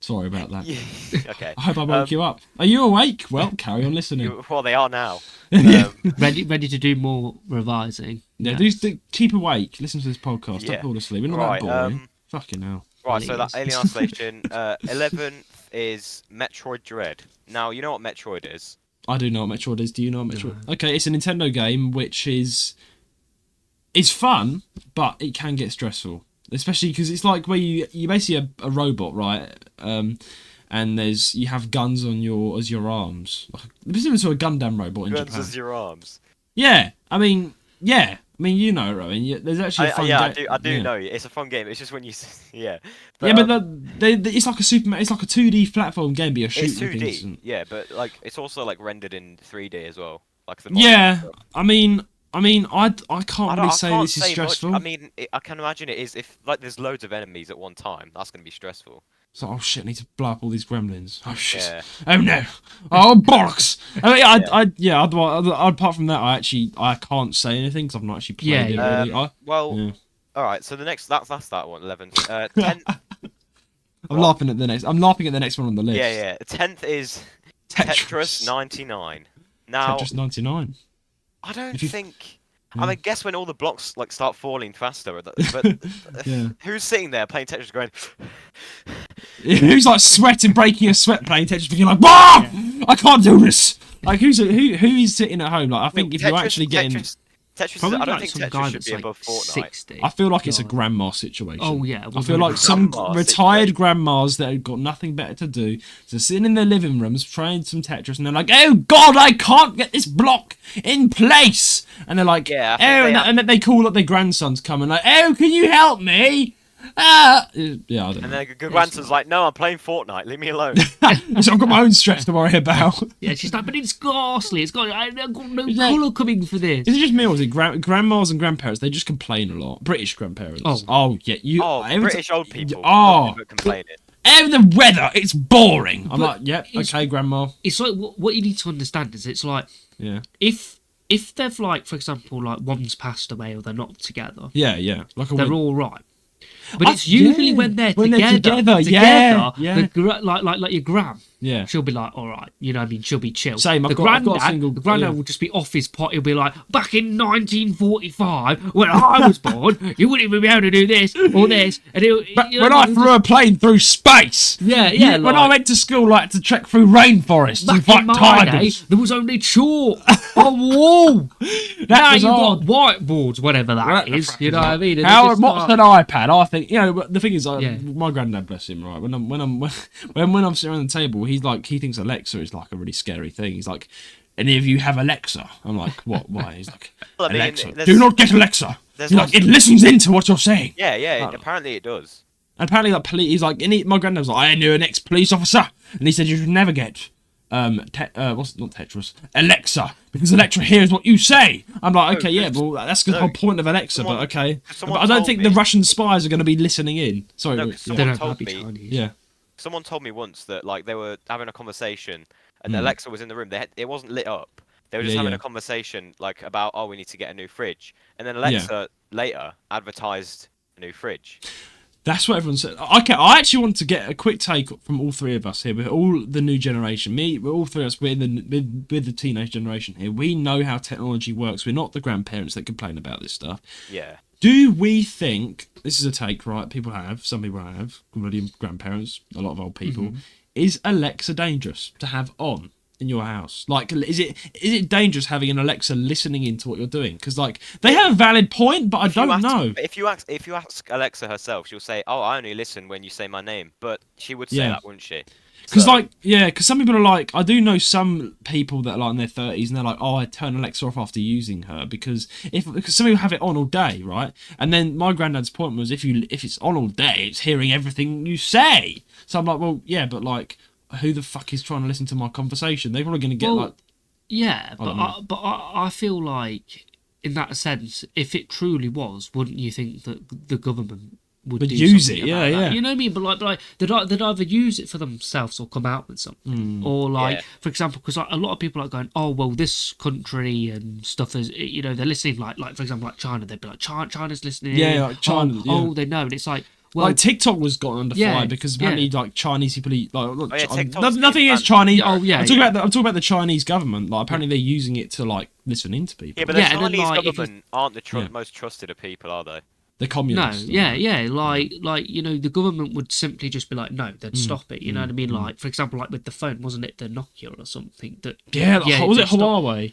Sorry about that. Okay. I hope I woke you up. Are you awake? Well, carry on listening. Well, they are now. Ready to do more revising. Yeah, keep awake. Listen to this podcast. Don't fall asleep. We're not that boring. Fucking hell. Right, so that Alien Isolation. 11th is Metroid Dread. Now, you know what Metroid is? I do know what Metroid is. Do you know what Metroid? Okay, it's a Nintendo game which is fun, but it can get stressful. Especially because it's like where you basically a robot, right? And you have guns on as your arms. Similar to a Gundam robot in Japan. Guns as your arms. Yeah, I mean, you know, Rowan. There's actually a fun game. I do know. It's a fun game. It's just when you, But, it's like it's like a 2D platform game, but you're shooting it's 2D. Things. Yeah, but like it's also like rendered in 3D as well. Like I mean, I can't really say this is stressful. Much. I mean, I can imagine it is if like there's loads of enemies at one time. That's going to be stressful. So, oh shit, I need to blow up all these gremlins. Oh shit. Yeah. Oh no. Oh bollocks. I mean, apart from that, I can't say anything because I've not actually played it really. All right. So the next that's that one. 11th. 10th. I'm laughing at the next one on the list. Yeah. 10th is Tetris 99. Now Tetris 99. I don't think. I mean, guess when all the blocks like start falling faster, but who's sitting there playing Tetris going? Who's like sweating, breaking a sweat playing Tetris, being like, "Bah! I can't do this." Like who is sitting at home? Like I think if you're actually getting Tetris. Probably I don't like think some Tetris guy should that's be like above Fortnite. 60. I feel like it's a Yeah. grandma situation. Oh yeah, I feel like some Grandma retired situation. grandmas that have got nothing better to do, so sitting in their living rooms playing some Tetris, and they're like, "Oh God, I can't get this block in place," and they're like, Yeah, I "Oh," think and then they call up their grandsons coming like, "Oh, can you help me?" Yeah, I don't And know. then the grandson's like, "No, I'm playing Fortnite. Leave me alone." So I've got my own stress to worry about. Yeah, she's like, but it's ghastly. I've got no Is that- colour coming for this. Is it just me or is it grandmas and grandparents? They just complain a lot. British grandparents. Oh. Yeah, you. every British ti- old people. Oh, Nothing but complaining. the weather. It's boring. I'm But like, yep, it's- okay, grandma. It's like what you need to understand is it's like Yeah, if they've like, for example, like one's passed away or they're not together, yeah. Like a they're win- all right. But it's usually yeah, when they're together, together, yeah. like your gran. Yeah. She'll be like, all right, you know what I mean? She'll be chill. Same, I've The got a granddad, single- the granddad yeah. will just be off his pot. He'll be like, back in 1945, when I was born, you wouldn't even be able to do this or this. And But you know when what I mean? flew a plane through space, Yeah, when I went to school, like to trek through rainforests and back in fight my day, tigers. there was only chalk on the wall. Now was you've old. got whiteboards, whatever that Right, is. You know what I mean? And How it's just what's like- an iPad? I think but the thing is, Yeah. my granddad, bless him, right? When I'm sitting around the table, he thinks Alexa is like a really scary thing. He's like, "Any of you have Alexa?" I'm like, "What? Why?" He's like, Well, I mean, "Alexa, there's- do not get Alexa." there's He's like, lots "It of- listens into what you're saying." Yeah. Apparently it does. And apparently, like, he's like, my granddad was like, "I knew an ex-police officer," and he said you should never get not Tetris, Alexa, because Alexa hears what you say. I'm like, okay, yeah, well, that's the no, whole point of Alexa, someone- but okay. someone But I don't told think me- the Russian spies are going to be listening in. Sorry, No, yeah. 'cause They someone don't told be me. Chinese. Yeah. Someone told me once that like they were having a conversation and Hmm. Alexa was in the room. It wasn't lit up. They were just Yeah, having yeah. a conversation like about, oh, we need to get a new fridge, and then Alexa later advertised a new fridge. That's what everyone said. Okay, I actually want to get a quick take from all three of us here. We're all the new generation. We're all three of us. We're with the teenage generation here. We know how technology works. We're not the grandparents that complain about this stuff. Yeah. Do we think, this is a take, right? Some people have, already grandparents, a lot of old people. Is Alexa dangerous to have on in your house? Like, is it dangerous having an Alexa listening into what you're doing? Because like they have a valid point, but I don't know. If you ask Alexa herself, she'll say, "Oh, I only listen when you say my name." But she would say Yeah. that, wouldn't she? Because So- because some people are like, I do know some people that are like in their 30s and they're like, oh, I turn Alexa off after using her because some people have it on all day, right? And then my granddad's point was if it's on all day, it's hearing everything you say. So I'm like, well, yeah, but like, who the fuck is trying to listen to my conversation? They're probably going to get Well, like, Yeah, don't know. but I feel like in that sense, if it truly was, wouldn't you think that the government would But do use something it, about yeah, that? yeah. You know what I mean? But like they'd either use it for themselves or come out with something, or like, Yeah. for example, because like, a lot of people are going, oh well, this country and stuff is, you know, they're listening like for example, like China, they'd be like, China's listening, Yeah, like China, oh, yeah. oh, they know, and it's like, well, like TikTok was got under Yeah, fire because apparently like Chinese people eat like TikTok's nothing getting against banned. Chinese. Oh, yeah, I'm talking yeah. about the Chinese government. Like apparently they're using it to like listen into people. Yeah, but the Yeah, and then, Chinese like, if you- government aren't the Yeah. most trusted of people, are they? The no, communists. yeah, like you know, the government would simply just be like, no, they'd stop it. You know what I mean? Like, for example, like with the phone, wasn't it the Nokia or something that? Yeah, was it they'd stop- Huawei?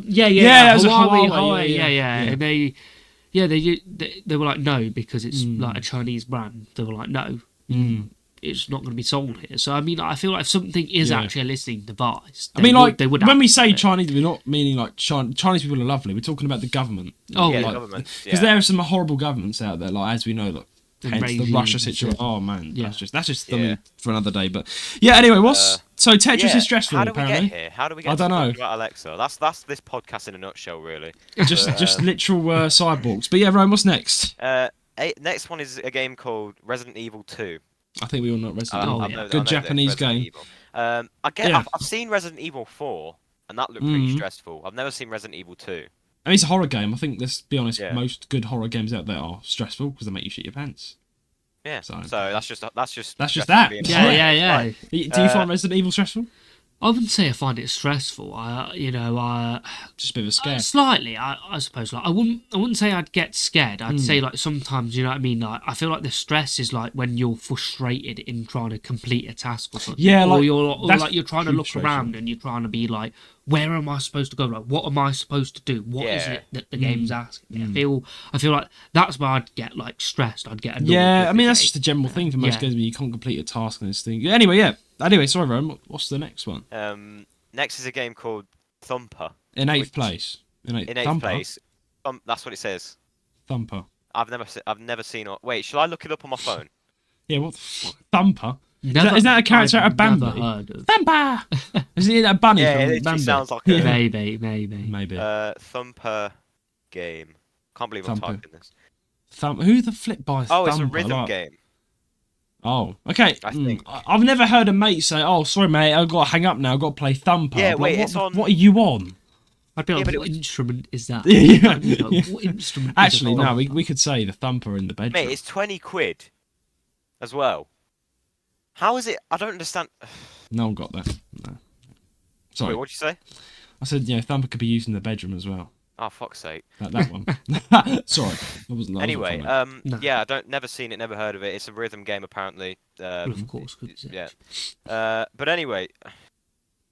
Yeah, it was a Huawei, Huawei, yeah, yeah. and they were like, no, because it's like a Chinese brand. They were like, no, it's not going to be sold here. So I mean, I feel like if something is Yeah. actually a listening device, I mean, like they would when we act say on it. Chinese, we're not meaning like Chinese people are lovely. We're talking about the government. Oh, Yeah, yeah. the government. Because Yeah. there are some horrible governments out there, like as we know, like And hence the regimes Russia and situation. stuff. Oh man, Yeah. that's just Yeah. something for another day. But yeah, anyway, so Tetris Yeah, is stressful How do we apparently. get here? How do we get I to don't know. talking about Alexa? That's this podcast in a nutshell, really. Just literal sidewalks. But yeah, Roan, what's next? Next one is a game called Resident Evil 2. I think we all know Resident Oh, Evil. yeah. I know Good that Japanese Resident game. Evil. I've seen Resident Evil 4, and that looked pretty stressful. I've never seen Resident Evil 2. I mean, it's a horror game. I think, let's be honest, Yeah. most good horror games out there are stressful because they make you shit your pants. Yeah. So- So that's just just that. being Yeah, right. yeah. Right. Do you find Resident Evil stressful? I wouldn't say I find it stressful. Just a bit of a scare. Slightly, I suppose. Like I wouldn't say I'd get scared. I'd say like sometimes, you know what I mean. Like I feel like the stress is like when you're frustrated in trying to complete a task or something. Yeah, or like, you're that's like you're trying to look frustration. around and you're trying to be like, where am I supposed to go? Like, what am I supposed to do? What is it that the game's asking me? I feel like that's where I'd get like stressed. I'd get annoyed. Yeah, I mean that's just a general thing for most games when you can't complete a task on this thing. Anyway, sorry, Roan. What's the next one? Next is a game called Thumper. In eighth place. In eighth place. That's what it says. Thumper. I've never seen. Wait, shall I look it up on my phone? Yeah, what the fuck? Thumper? Is that a character out of Bambi? Never heard of. Thumper! Is it a bunny Yeah, from it Bambi? sounds like a... Maybe. Thumper game. Can't believe I'm typing this. Who the flip by Thumper? Oh, it's a rhythm game. Oh, okay. I think. I've never heard a mate say, "Oh, sorry, mate, I've got to hang up now. I've got to play Thumper." Yeah, Like, wait, it's on... What are you on? I'd be like, what instrument is that? What instrument? Actually, no, we could say the Thumper in the bedroom. Mate, it's 20 quid as well. How is it? I don't understand. No one got that. No. Sorry. Wait, what'd you say? I said, Thumper could be used in the bedroom as well. Oh, fuck's sake. That one. Sorry. That wasn't Anyway, no. yeah, never seen it, never heard of it. It's a rhythm game, apparently. Of course. Yeah. But anyway,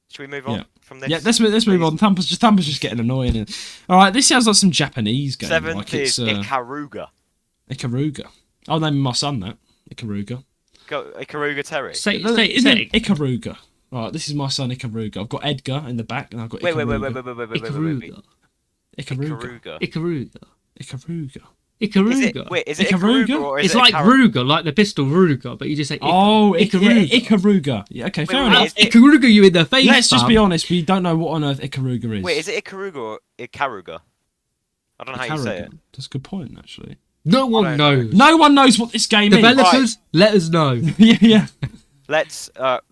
should we move on from this? Yeah, let's move on. Thumper's just getting annoying. All right, this sounds like some Japanese game. Seventh is Ikaruga. Ikaruga. I'll name my son that. Ikaruga. Go Ikaruga Terry. Say Ikaruga. All right, this is my son Ikaruga. I've got Edgar in the back, and I've got Ikaruga. Ikaruga. Is it Ikaruga or is it's it like Ruger, like the pistol Ruger, but you just say Ikaruga. Yeah, Ikaruga. Yeah, okay, fair enough. Ikaruga you in the face. Let's just be honest, we don't know what on earth Ikaruga is. Wait, is it Ikaruga or Ikaruga? I don't know how you say it. That's a good point, actually. No one knows. No one knows what this game Developers, is. let us know. Yeah. Let's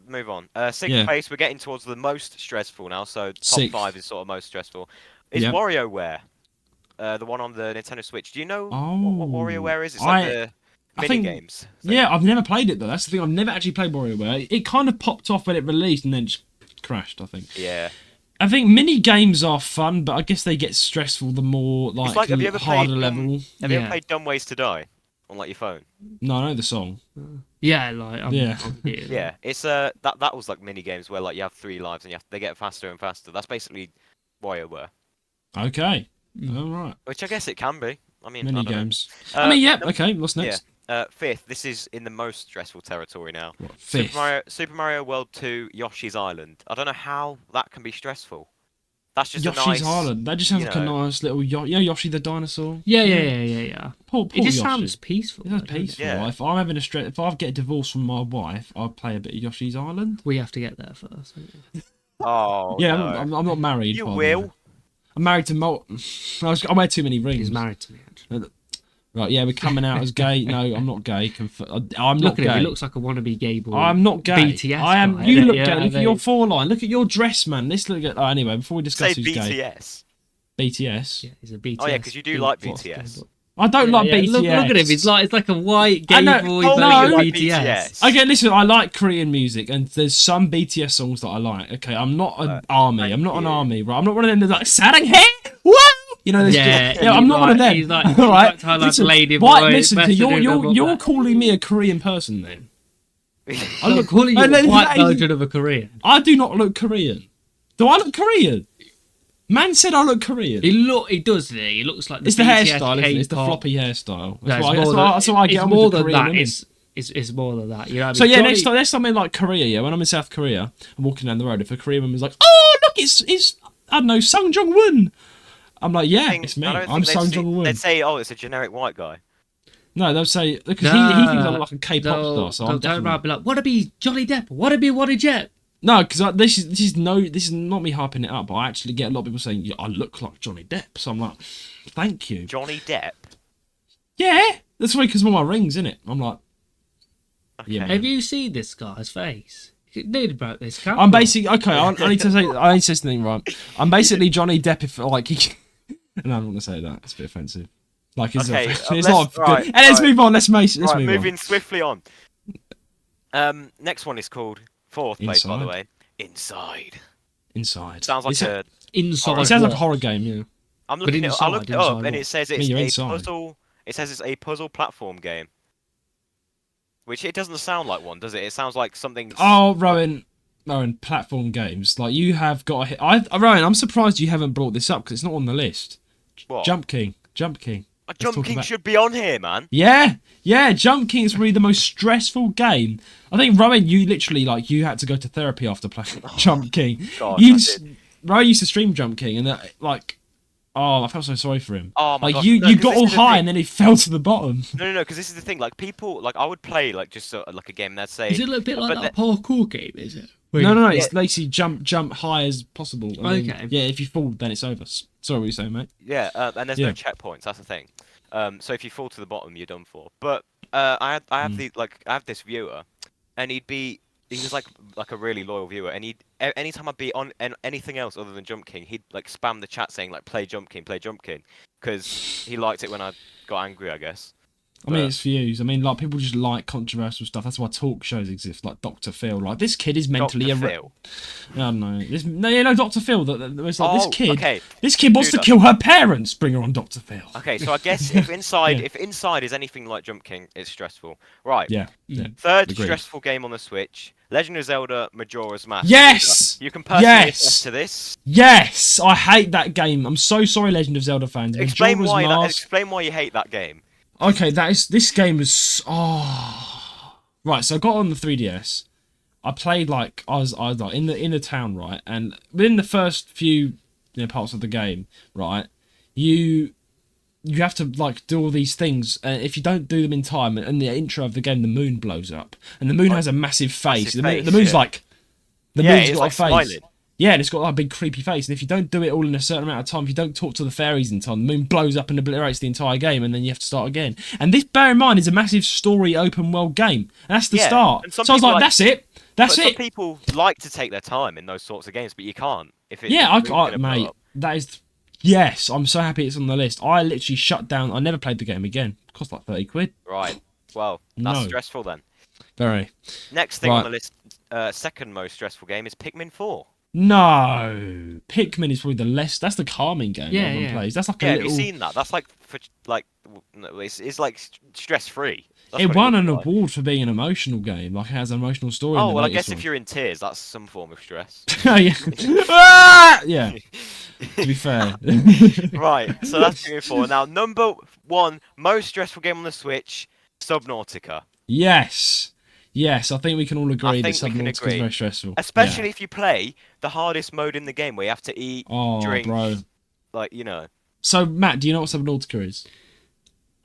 move on. Sixth place, we're getting towards the most stressful now, so top 5 is sort of most stressful. Is WarioWare, the one on the Nintendo Switch. Do you know what WarioWare is? It's like the mini games. Yeah, I've never played it though. That's the thing. I've never actually played WarioWare. It kind of popped off when it released and then just crashed, I think. Yeah. I think mini games are fun, but I guess they get stressful the more like have you ever harder played, level. Have you ever played Dumb Ways to Die on like your phone? No, I know the song. Yeah, like yeah, it's that was like mini games where like you have 3 lives and they get faster and faster. That's basically WarioWare. Okay. All right. Which I guess it can be. I mean, mini games. Okay. What's next? Yeah. Fifth. This is in the most stressful territory now. What, fifth? Super Mario World 2 Yoshi's Island. I don't know how that can be stressful. That's just Yoshi's Island. That just sounds like a nice little Yoshi the dinosaur. Yeah. Poor it just Yoshi. sounds peaceful. It sounds peaceful. Yeah. If I'm having if I get a divorce from my wife, I'll play a bit of Yoshi's Island. We have to get there first. Oh. Yeah, no. I'm not married. You will. I'm married to I wear too many rings. He's married to me, actually. Right, yeah, we're coming out as gay. No, I'm not gay. I'm not gay. He looks like a wannabe gay boy. I'm not gay. BTS I am. guy, You look yeah, gay. Look at your foreline. Look at your dress, man. Let's look at. Anyway, before we discuss Say who's BTS. gay. BTS. Yeah, he's a BTS. Oh yeah, because you do like BTS. I don't like BTS. Look at him. It's like a white gay boy version of BTS. Okay, listen. I like Korean music, and there's some BTS songs that I like. Okay, I'm not an army. I'm not an army, right? I'm not one of them that's like saranghae. What? You know, I'm not one of them. He's like, all right. Listen, lady boy, right, listen. You're calling me a Korean person then? I look calling you a white version of a Korean. I do not look Korean. Do I look Korean? Man said I look Korean. He does. He looks like the it's the BTS hairstyle, isn't it? It's the K-pop. floppy hairstyle. That's why I get on more with the than Korean that. women. It's more than that. You know what I So mean? yeah, next time there's something like Korea. Yeah, when I'm in South Korea, I'm walking down the road. If a Korean woman's like, "Oh, look, it's I don't know, Sung Jong Won," I'm like, "Yeah, it's me. I'm Sung Jong Won." They'd say, "Oh, it's a generic white guy." No, they'll say because he thinks I'm like a K-pop star. So I'm definitely be like, "What to be Johnny Depp? What to be Waddy Jet?" No, because this is not me hyping it up, but I actually get a lot of people saying, "I look like Johnny Depp," so I'm like, "Thank you." Johnny Depp. Yeah, that's why because of all my rings, innit? I'm like, okay. Yeah. Have you seen this guy's face? Need about this. I'm basically okay. I need to say something right. I'm basically Johnny Depp if like he. No, I'm not gonna say that. It's a bit offensive. Like it's not good. Right, and let's move on. Let's move on. Moving swiftly on. Next one is called fourth place, by the way. Inside. Sounds like a inside. It sounds like a horror game. Yeah. I'm looking. I looked it up, and it says it's a puzzle. It says it's a puzzle platform game. Which it doesn't sound like one, does it? It sounds like something. Oh, Rowan, Roan, platform games. Like you have got. Roan, I'm surprised you haven't brought this up because it's not on the list. What? Jump King. Jump King should be on here, man. Yeah, Jump King is really the most stressful game. I think Rowan, you literally you had to go to therapy after playing Jump King. God, Rowan used to stream Jump King, and I felt so sorry for him. Oh my God. You got all high and then he fell to the bottom. No, because this is the thing. Like people, I would play just like a game. And they'd say, is it a bit like that parkour game? Is it? No. It's basically jump high as possible. Okay. Yeah, if you fall, then it's over. Sorry, what were you saying, mate? Yeah, and there's no checkpoints. That's the thing. So if you fall to the bottom, you're done for. But I have this viewer, and he was like a really loyal viewer, and anytime I'd be on anything else other than Jump King, he'd spam the chat saying play Jump King, because he liked it when I got angry, I guess. I mean, it's views. I mean, people just like controversial stuff. That's why talk shows exist, like Dr. Phil. This kid is mentally Phil. I don't know. Dr. Phil. This kid. Okay. This kid wants to kill her parents. Bring her on, Dr. Phil. Okay, so I guess if inside is anything like Jump King, it's stressful. Right. Yeah. Third stressful game on the Switch: Legend of Zelda: Majora's Mask. Yes. You can personally attest to this. Yes, I hate that game. I'm so sorry, Legend of Zelda fans. Explain why you hate that game. Okay, this game was right. So I got on the 3DS. I played I was in the town, right, and within the first few parts of the game, right, you have to do all these things. If you don't do them in time, in the intro of the game, the moon blows up, and the moon has a massive face. The moon's moon's got a face. Smiling. Yeah, and it's got a big creepy face. And if you don't do it all in a certain amount of time, if you don't talk to the fairies in time, the moon blows up and obliterates the entire game, and then you have to start again. And this, bear in mind, is a massive story open world game. And that's the start. So I was like, that's it. That's it. Some people like to take their time in those sorts of games, but you can't. I can't, mate. That is... Yes, I'm so happy it's on the list. I literally shut down. I never played the game again. It cost like 30 quid. Right. Well, that's stressful then. Very. Next thing on the list, second most stressful game is Pikmin 4. No, Pikmin is probably that's the calming game everyone plays. That's like a little... Have you seen that? That's it's stress free. It won an award for being an emotional game. It has an emotional story. Oh well, I guess if you're in tears, that's some form of stress. Yeah. To be fair. Right. So that's Pikmin 4. Now, number one most stressful game on the Switch, Subnautica. Yes, I think we can all agree that Subnautica is very stressful. Especially if you play the hardest mode in the game where you have to eat, drink, bro. So, Matt, do you know what Subnautica is?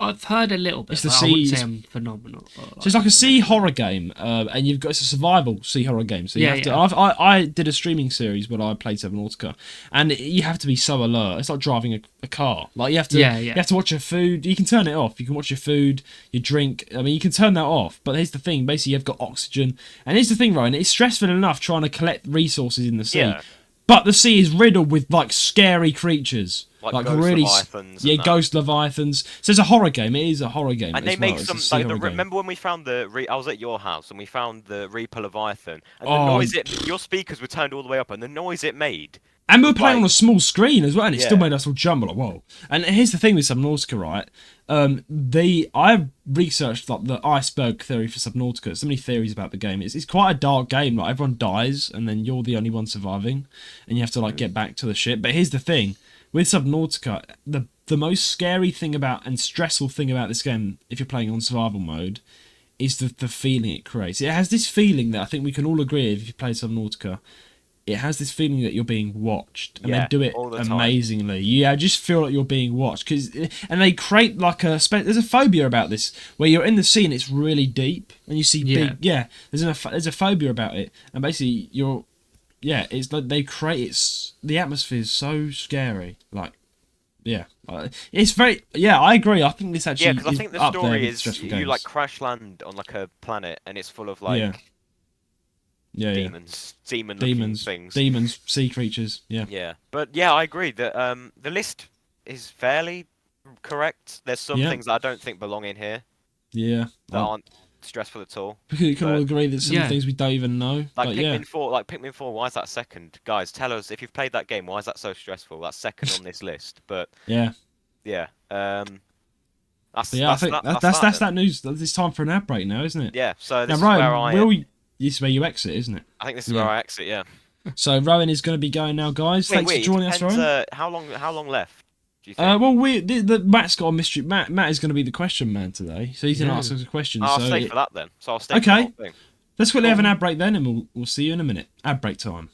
I've heard a little bit. It's the I wouldn't say I'm phenomenal. So it's like a sea horror game, and it's a survival sea horror game. So you have to. I did a streaming series where I played Subnautica, and you have to be so alert. It's like driving a car. You have to. You have to watch your food. You can turn it off. You can watch your food, your drink. I mean, you can turn that off. But here's the thing. Basically, you've got oxygen, and here's the thing, Ryan. It's stressful enough trying to collect resources in the sea. Yeah. But the sea is riddled with scary creatures. Like ghost leviathans. Yeah, ghost leviathans. So it's a horror game. It is a horror game. And they make some remember when we found I was at your house and we found the Reaper Leviathan, and the noise your speakers were turned all the way up, and the noise it made. And we were playing on a small screen as well, and it still made us all jumble. Whoa! And here's the thing with Subnautica, right? I researched the iceberg theory for Subnautica. So many theories about the game. It's quite a dark game. Everyone dies, and then you're the only one surviving, and you have to get back to the ship. But here's the thing: with Subnautica, the most scary thing and stressful thing about this game, if you're playing on survival mode, is the feeling it creates. It has this feeling that I think we can all agree if you play Subnautica. It has this feeling that you're being watched, and they do it amazingly. You just feel like you're being watched, and they create there's a phobia about this where you're in the sea and it's really deep, and you see big. There's a phobia about it, and basically it's like they create the atmosphere is so scary. It's very I agree. I think this actually because I think the story is you crash land on a planet and it's full of demons, things. Demons, sea creatures. Yeah. But I agree that the list is fairly correct. There's some things that I don't think belong in here. Yeah. That aren't stressful at all. We can all agree that some things we don't even know. Pikmin 4, Pikmin 4, why is that second? Guys, tell us if you've played that game, why is that so stressful? That's second on this list. But that's that news. It's time for an ad break now, isn't it? Yeah. So this is where this is where you exit, isn't it? I think this is where I exit. Yeah. So Rowan is going to be going now, guys. Thanks for joining us, Rowan. How long left? Do you think? Well, Matt's got a mystery. Matt is going to be the question man today, so he's going to ask us a question. I'll stay for that then. So I'll stay. For the whole thing. Let's quickly have an ad break then, and we'll see you in a minute. Ad break time.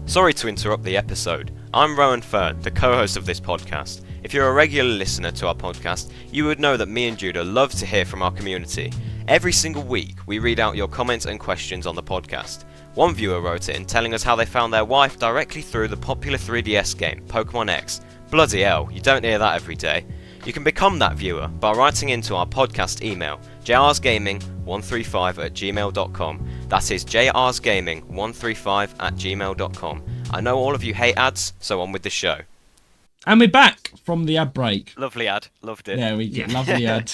Sorry to interrupt the episode. I'm Roan Fern, the co-host of this podcast. If you're a regular listener to our podcast, you would know that me and Judah love to hear from our community. Every single week, we read out your comments and questions on the podcast. One viewer wrote in telling us how they found their wife directly through the popular 3DS game, Pokemon X. Bloody hell, you don't hear that every day. You can become that viewer by writing into our podcast email, jrsgaming135@gmail.com. That is jrsgaming135@gmail.com. I know all of you hate ads, so on with the show. And we're back from the ad break. Lovely ad. Loved it. Yeah, lovely ad.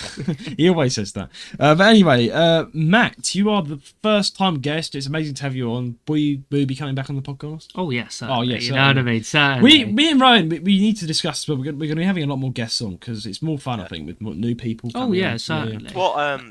He always says that. But anyway, Matt, you are the first time guest. It's amazing to have you on. Will you be coming back on the podcast? Oh, yes. Oh, yes. You know what I mean? Certainly. Me and Rowan, we need to discuss, but we're going to be having a lot more guests on because it's more fun, I think, with more new people. Oh, yeah, certainly.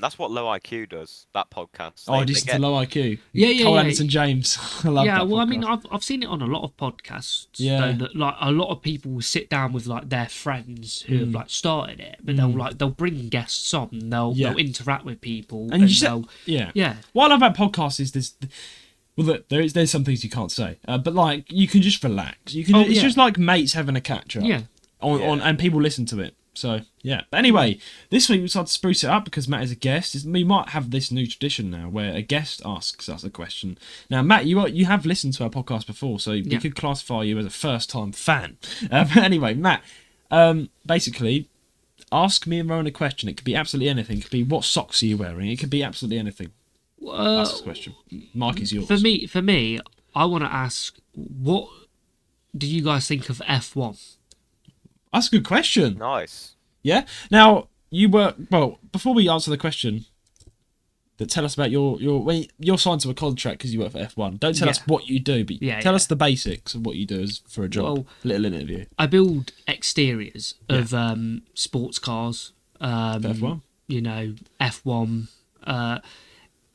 That's what Low IQ does, that podcast. Just to Low IQ. Yeah. Cole Anderson James. I love that podcast. I mean, I've seen it on a lot of podcasts. Yeah. Though, that, like, a lot of people will sit down with like their friends who have like started it, but they'll bring guests on, they'll interact with people, and What I love about podcasts is there's some things you can't say, but like you can just relax. It's just like mates having a catch up. And people listen to it. So yeah. But anyway, this week we decided to spruce it up because Matt is a guest. We might have this new tradition now where a guest asks us a question. Now, Matt, you have listened to our podcast before, so we could classify you as a first-time fan. But anyway, Matt, basically, ask me and Rowan a question. It could be absolutely anything. It could be what socks are you wearing. It could be absolutely anything. That's the question. Mike is yours. For me, I want to ask, what do you guys think of F1? That's a good question. Nice. Yeah. Now before we answer the question, tell us about you're signed to a contract because you work for F1. Don't tell us what you do, but tell us the basics of what you do for a job. Well, little interview. I build exteriors of sports cars. F1. You know, F1.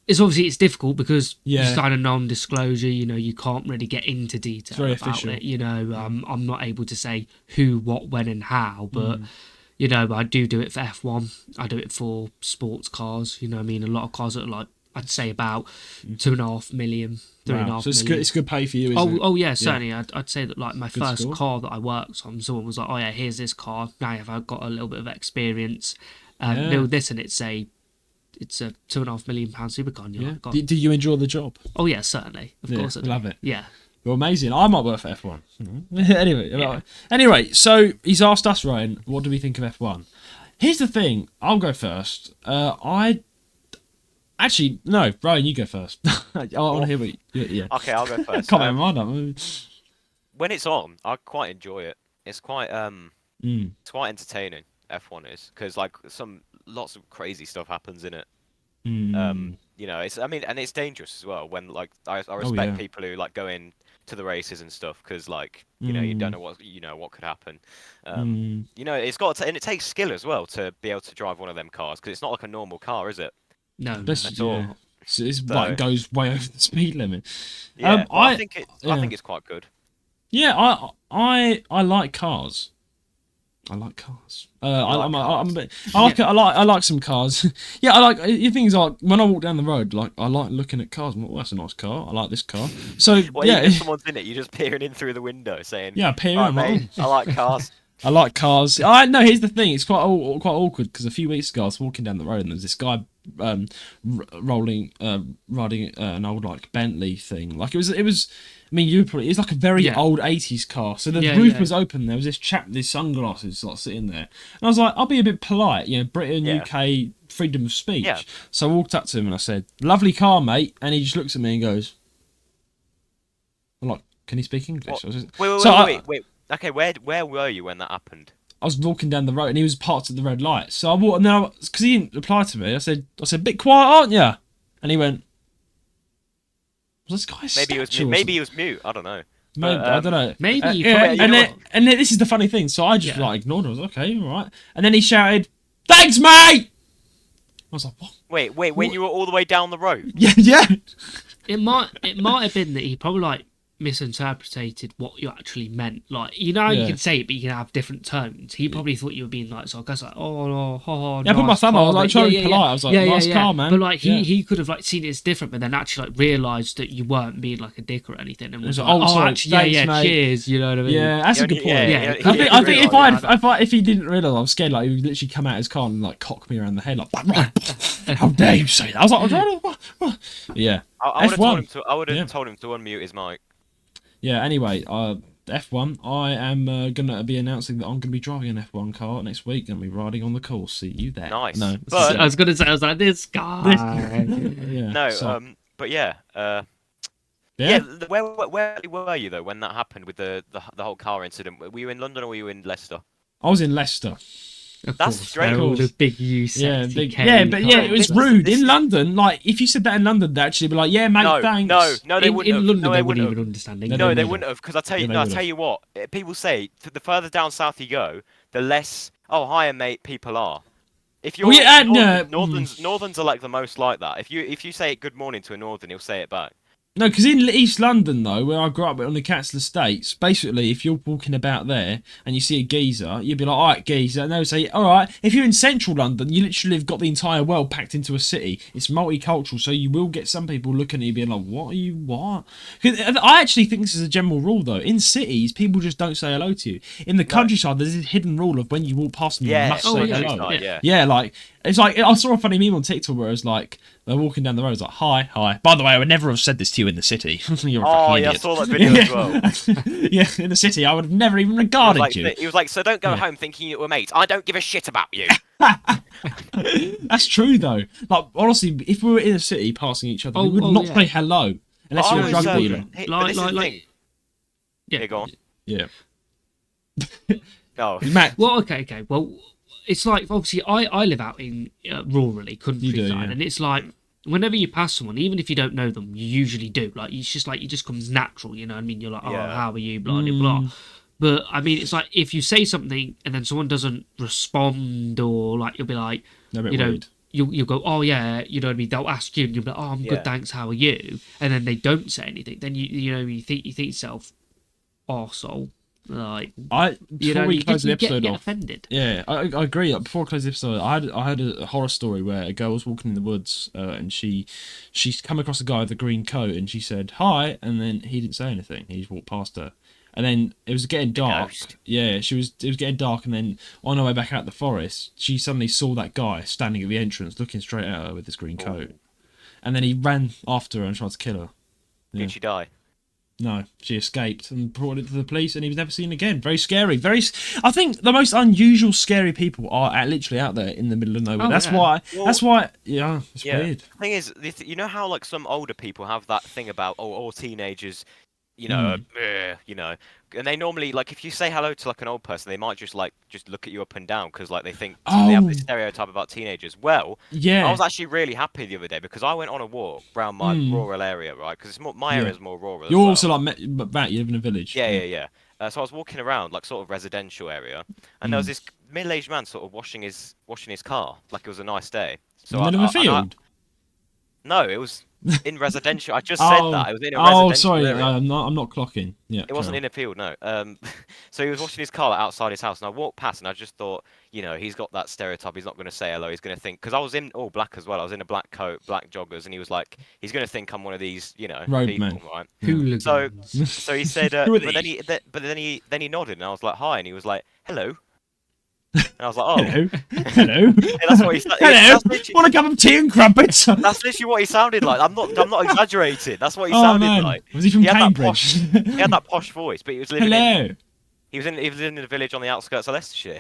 It's difficult because you sign a non-disclosure. You know, you can't really get into detail about official. it. You know, I'm not able to say who, what, when, and how. But you know, I do it for F1. I do it for sports cars. You know, what I mean, a lot of cars that are like, I'd say about 2.5 million, 3.5 million. So it's good pay for you, isn't it? Oh yeah, certainly. I'd say that like my first car that I worked on, someone was like, oh yeah, here's this car. Now I've got a little bit of experience. Build this, and it's a £2.5 million supercar. Do you enjoy the job? Oh yeah, certainly. Of course I do. Love it. Yeah. You're amazing. I might work for F1. Anyway, so he's asked us, Ryan, what do we think of F1? Here's the thing. I'll go first. Actually, no, Ryan, you go first. I want to hear what you... Okay, I'll go first. Can't remember that. When it's on, I quite enjoy it. It's quite it's quite entertaining. F1 is because like lots of crazy stuff happens in it. You know, and it's dangerous as well. When like I respect people who like go in to the races and stuff because like you know you don't know what could happen. You know, it's got and it takes skill as well to be able to drive one of them cars because it's not like a normal car, is it? No, at all. It's like goes way over the speed limit. Yeah, I think it's quite good. Yeah, I like cars. I like cars. I like some cars. Yeah, I like things like when I walk down the road. Like I like looking at cars. Oh, that's a nice car. I like this car. So even if someone's in it, you're just peering in through the window saying, peering. Mate, I like cars. I like cars. No, here's the thing. It's quite awkward because a few weeks ago I was walking down the road and there was this guy riding an old like Bentley thing. Like it was. I mean, it was like a very old 80s car. So the roof was open. There was this chap with his sunglasses like sitting there. And I was like, I'll be a bit polite. You know, Britain, UK, freedom of speech. Yeah. So I walked up to him and I said, lovely car, mate. And he just looks at me and goes, I'm like, can he speak English? Wait. Okay, where were you when that happened? I was walking down the road and he was parked at the red light. So I walked, and then because he didn't reply to me, I said, bit quiet, aren't you? And he went, this guy's maybe he was mute. I don't know. Maybe, I don't know. Maybe. And then this is the funny thing. So I just ignored him. I was like, okay, all right. And then he shouted, "Thanks, mate." I was like, what? Wait. When you were all the way down the road? Yeah. It might have been that he probably like misinterpreted what you actually meant. Like, you know, you can say it, but you can have different tones. He probably thought you were being like sarcastic, like, oh, no, oh, yeah, I put my thumb out. I was like trying to be polite. I was like, nice car, man. But like he could have like seen it as different, but then actually like realised that you weren't being like a dick or anything, and was like, oh, sorry, actually, thanks, mate. Cheers. You know what I mean? Yeah, that's a good point. Yeah, I think if he didn't realise, I was scared. Like he would literally come out of his car and like cock me around the head, like, right, how dare you say that? I was like, yeah. I would have told him to unmute his mic. Yeah, anyway, F1, I am going to be announcing that I'm going to be driving an F1 car next week. Going to be riding on the course. See you there. Nice. No, but I was going to say, I was like, this guy. Yeah. No, so. But yeah. Where were you, though, when that happened with the whole car incident? Were you in London or were you in Leicester? I was in Leicester. That's strange. The big U it was rude in London. Like if you said that in London, they'd actually be like, "Yeah, mate, thanks." No, they wouldn't. In London, they wouldn't even understand. No, they wouldn't have. Because I tell you what, people say the further down south you go, the less hiya mate people are. If you're Northerns are like the most like that. If you say good morning to a Northern, he'll say it back. No, because in East London, though, where I grew up on the Castle Estates, basically, if you're walking about there and you see a geezer, you'd be like, all right, geezer. And they would say, all right. If you're in central London, you literally have got the entire world packed into a city. It's multicultural, so you will get some people looking at you being like, what? 'Cause I actually think this is a general rule, though. In cities, people just don't say hello to you. In the countryside, there's this hidden rule of when you walk past them, you must say hello. Yeah, like... It's like, I saw a funny meme on TikTok where it was like, they're walking down the road, it's like, hi. By the way, I would never have said this to you in the city. You're a fucking idiot. I saw that video as well. Yeah, in the city, I would have never even regarded you. He was like, so don't go home thinking you were mates. I don't give a shit about you. That's true, though. Like, honestly, if we were in a city passing each other, we would not say hello. Unless you're a drug dealer. Yeah, go on. Yeah. No. Matt. Well, okay. Well... It's like, obviously, I live out in rurally, countryside, and it's like, whenever you pass someone, even if you don't know them, you usually do. Like, it's just like, it just comes natural, you know what I mean? You're like, how are you, blah, blah, blah. But, I mean, it's like, if you say something and then someone doesn't respond, or, like, you'll be like, you know, you'll go, oh, yeah, you know what I mean? They'll ask you, and you'll be like, oh, I'm good, thanks, how are you? And then they don't say anything. Then, you think yourself, arsehole. Like, before we close the episode get off, offended. Yeah, I agree. Like, before I close the episode, I had a horror story where a girl was walking in the woods, and she's come across a guy with a green coat, and she said hi, and then he didn't say anything. He just walked past her, and then it was getting dark. Yeah, it was getting dark, and then on her way back out the forest, she suddenly saw that guy standing at the entrance, looking straight at her with this green coat, and then he ran after her and tried to kill her. Yeah. Did she die? No, she escaped and brought it to the police, and he was never seen again. Very scary. I think the most unusual, scary people are literally out there in the middle of nowhere. That's why. Yeah, it's weird. The thing is, you know how like some older people have that thing about all teenagers, you know, and they normally like if you say hello to like an old person, they might just look at you up and down because like they think they have this stereotype about teenagers. Well, I was actually really happy the other day because I went on a walk around my rural area, right? Because my area is more rural. You're also like Matt. You live in a village. Yeah. So I was walking around like sort of residential area, and there was this middle-aged man sort of washing his car like it was a nice day. So in the middle of a field. No, it was in residential. I just said that. It was in a residential sorry. area. I'm not clocking. Yeah. It wasn't in a field, no. So he was washing his car outside his house, and I walked past, and I just thought, you know, he's got that stereotype. He's not going to say hello. He's going to think, because I was in all black as well. I was in a black coat, black joggers, and he was like, he's going to think I'm one of these, you know, roadmen, right? Hooligans. So he said, but then he nodded, and I was like, hi, and he was like, hello. And I was like, oh. Hello. Yeah, that's what he said. Hello. Want a cup of tea and crumpets? That's literally what he sounded like. I'm not exaggerating. That's what he sounded like. Was he from Cambridge? He had that posh voice, but he was living He was in a village on the outskirts of Leicestershire.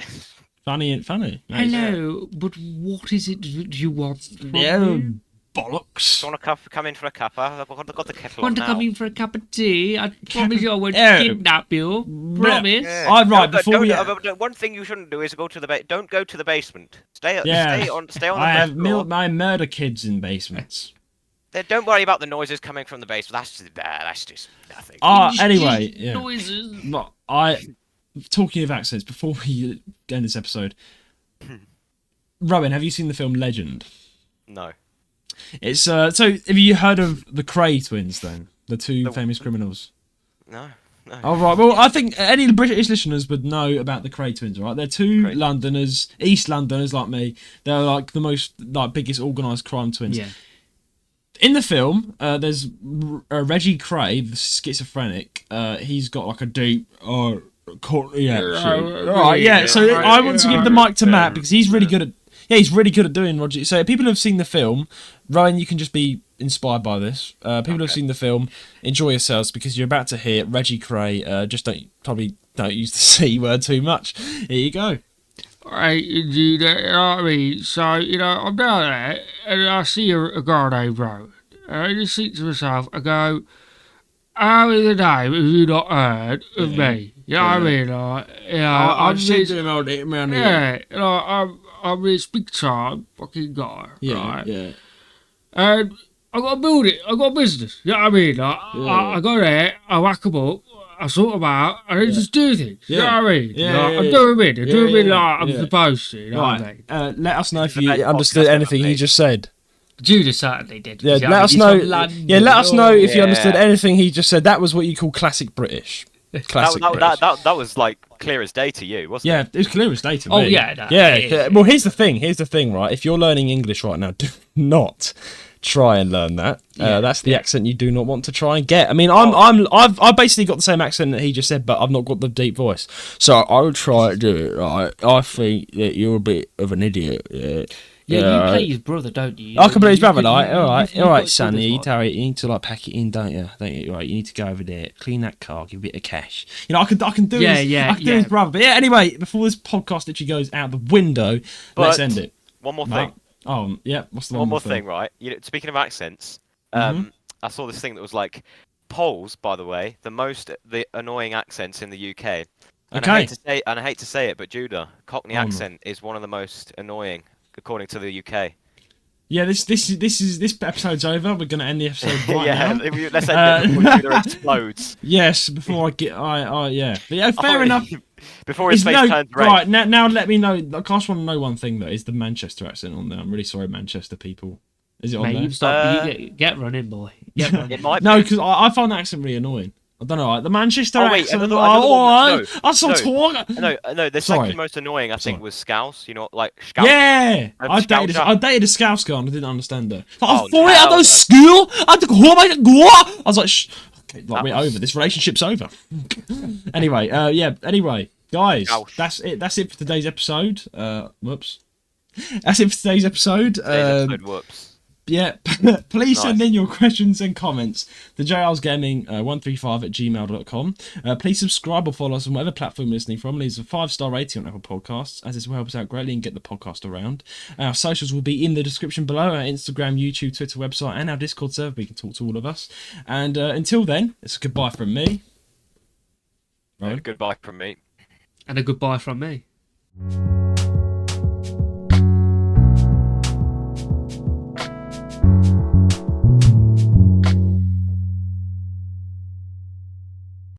Funny. Hello, but what is it you want from me? Bollocks. Want to come in for a cuppa? I've got the kettle Want on to come now. in for a cup of tea? I promise you I won't kidnap you. Promise. Yeah. Before one thing you shouldn't do is go to the don't go to the basement. Stay on the first floor. I have my murder kids in basements. Don't worry about the noises coming from the basement. That's just nothing. Anyway, noises. Talking of accents, before we end this episode, Rowan, have you seen the film Legend? No. It's so. Have you heard of the Cray twins? Then the two famous criminals. No. All right. Well, I think any of the British listeners would know about the Cray twins, right? They're two Londoners, East Londoners like me. They're like the most biggest organised crime twins. Yeah. In the film, there's Reggie Cray, the schizophrenic. He's got like a deep courtly accent. Right, yeah. So I want to give the mic to Matt because he's really good at. Yeah, he's really good at doing Roger. So people who have seen the film, Rowan, you can just be inspired by this. People who have seen the film, enjoy yourselves because you're about to hear Reggie Cray. Just don't use the C word too much. Here you go. Right, you know what I mean? So, I'm down there and I see a guy named Roan. And I just think to myself, I go, how in the name have you not heard of me? You know what I mean? I'm said to him all day, man. I'm this big time fucking guy, right? Yeah. And I got to build it. I got a business. You know what I mean? I go there, I whack them up, I sort them out, and I just do things. You know what I mean? I'm doing it like I'm supposed to. You know what I mean? Let us know if you understood anything he just said. Judah certainly did. Yeah, let us know. Yeah, let us know if you understood anything he just said. That was what you call classic British. Classic British. That was like clear as day to you, wasn't it? Yeah, it was clear as day to me. Oh yeah, yeah. Well, here's the thing, right? If you're learning English right now, do not try and learn that. That's the accent you do not want to try and get. I mean, I've basically got the same accent that he just said, but I've not got the deep voice. So I would try to do it right. I think that you're a bit of an idiot. Yeah, you play his brother, don't you? I can play his brother, like, all right, Sonny, you need to like pack it in, don't you? Right, you need to go over there, clean that car, give a bit of cash. I can do his brother. But yeah, anyway, before this podcast literally goes out the window, let's end it. One more thing. Oh, yeah. What's the one more thing? Right. Speaking of accents, I saw this thing that was like Poles, by the way, the annoying accents in the UK. And I hate to say it, but Judah, Cockney accent is one of the most annoying, according to the UK. Yeah, this episode's over. We're gonna end the episode right now. Let's end it before Judah explodes. Yes, before I get, yeah. But yeah, fair enough. Before his face turns red. Right, now let me know. I just want to know one thing, though. Is the Manchester accent on there? I'm really sorry, Manchester people. Is it on there? Get running, boy. Get running. It might no, because I find that accent really annoying. I don't know, like, the Manchester accent. I saw talk. No, the second most annoying, I think, was Scouse. Like Scouse. Yeah, I dated a Scouse girl and I didn't understand her. I thought I don't school. I had to home. I go. I was like, shh. Okay, we're over. This relationship's over. Anyway, Anyway, guys, that's it. That's it for today's episode. Whoops. That's it for today's episode. Whoops. Yeah, please send in your questions and comments to jlsgaming135@gmail.com. Please subscribe or follow us on whatever platform you're listening from. Leave us a 5-star rating on Apple Podcasts, as this will help us out greatly and get the podcast around. Our socials will be in the description below: our Instagram, YouTube, Twitter, website, and our Discord server. We can talk to all of us. And until then, it's a goodbye from me. Right. Goodbye from me. And a goodbye from me.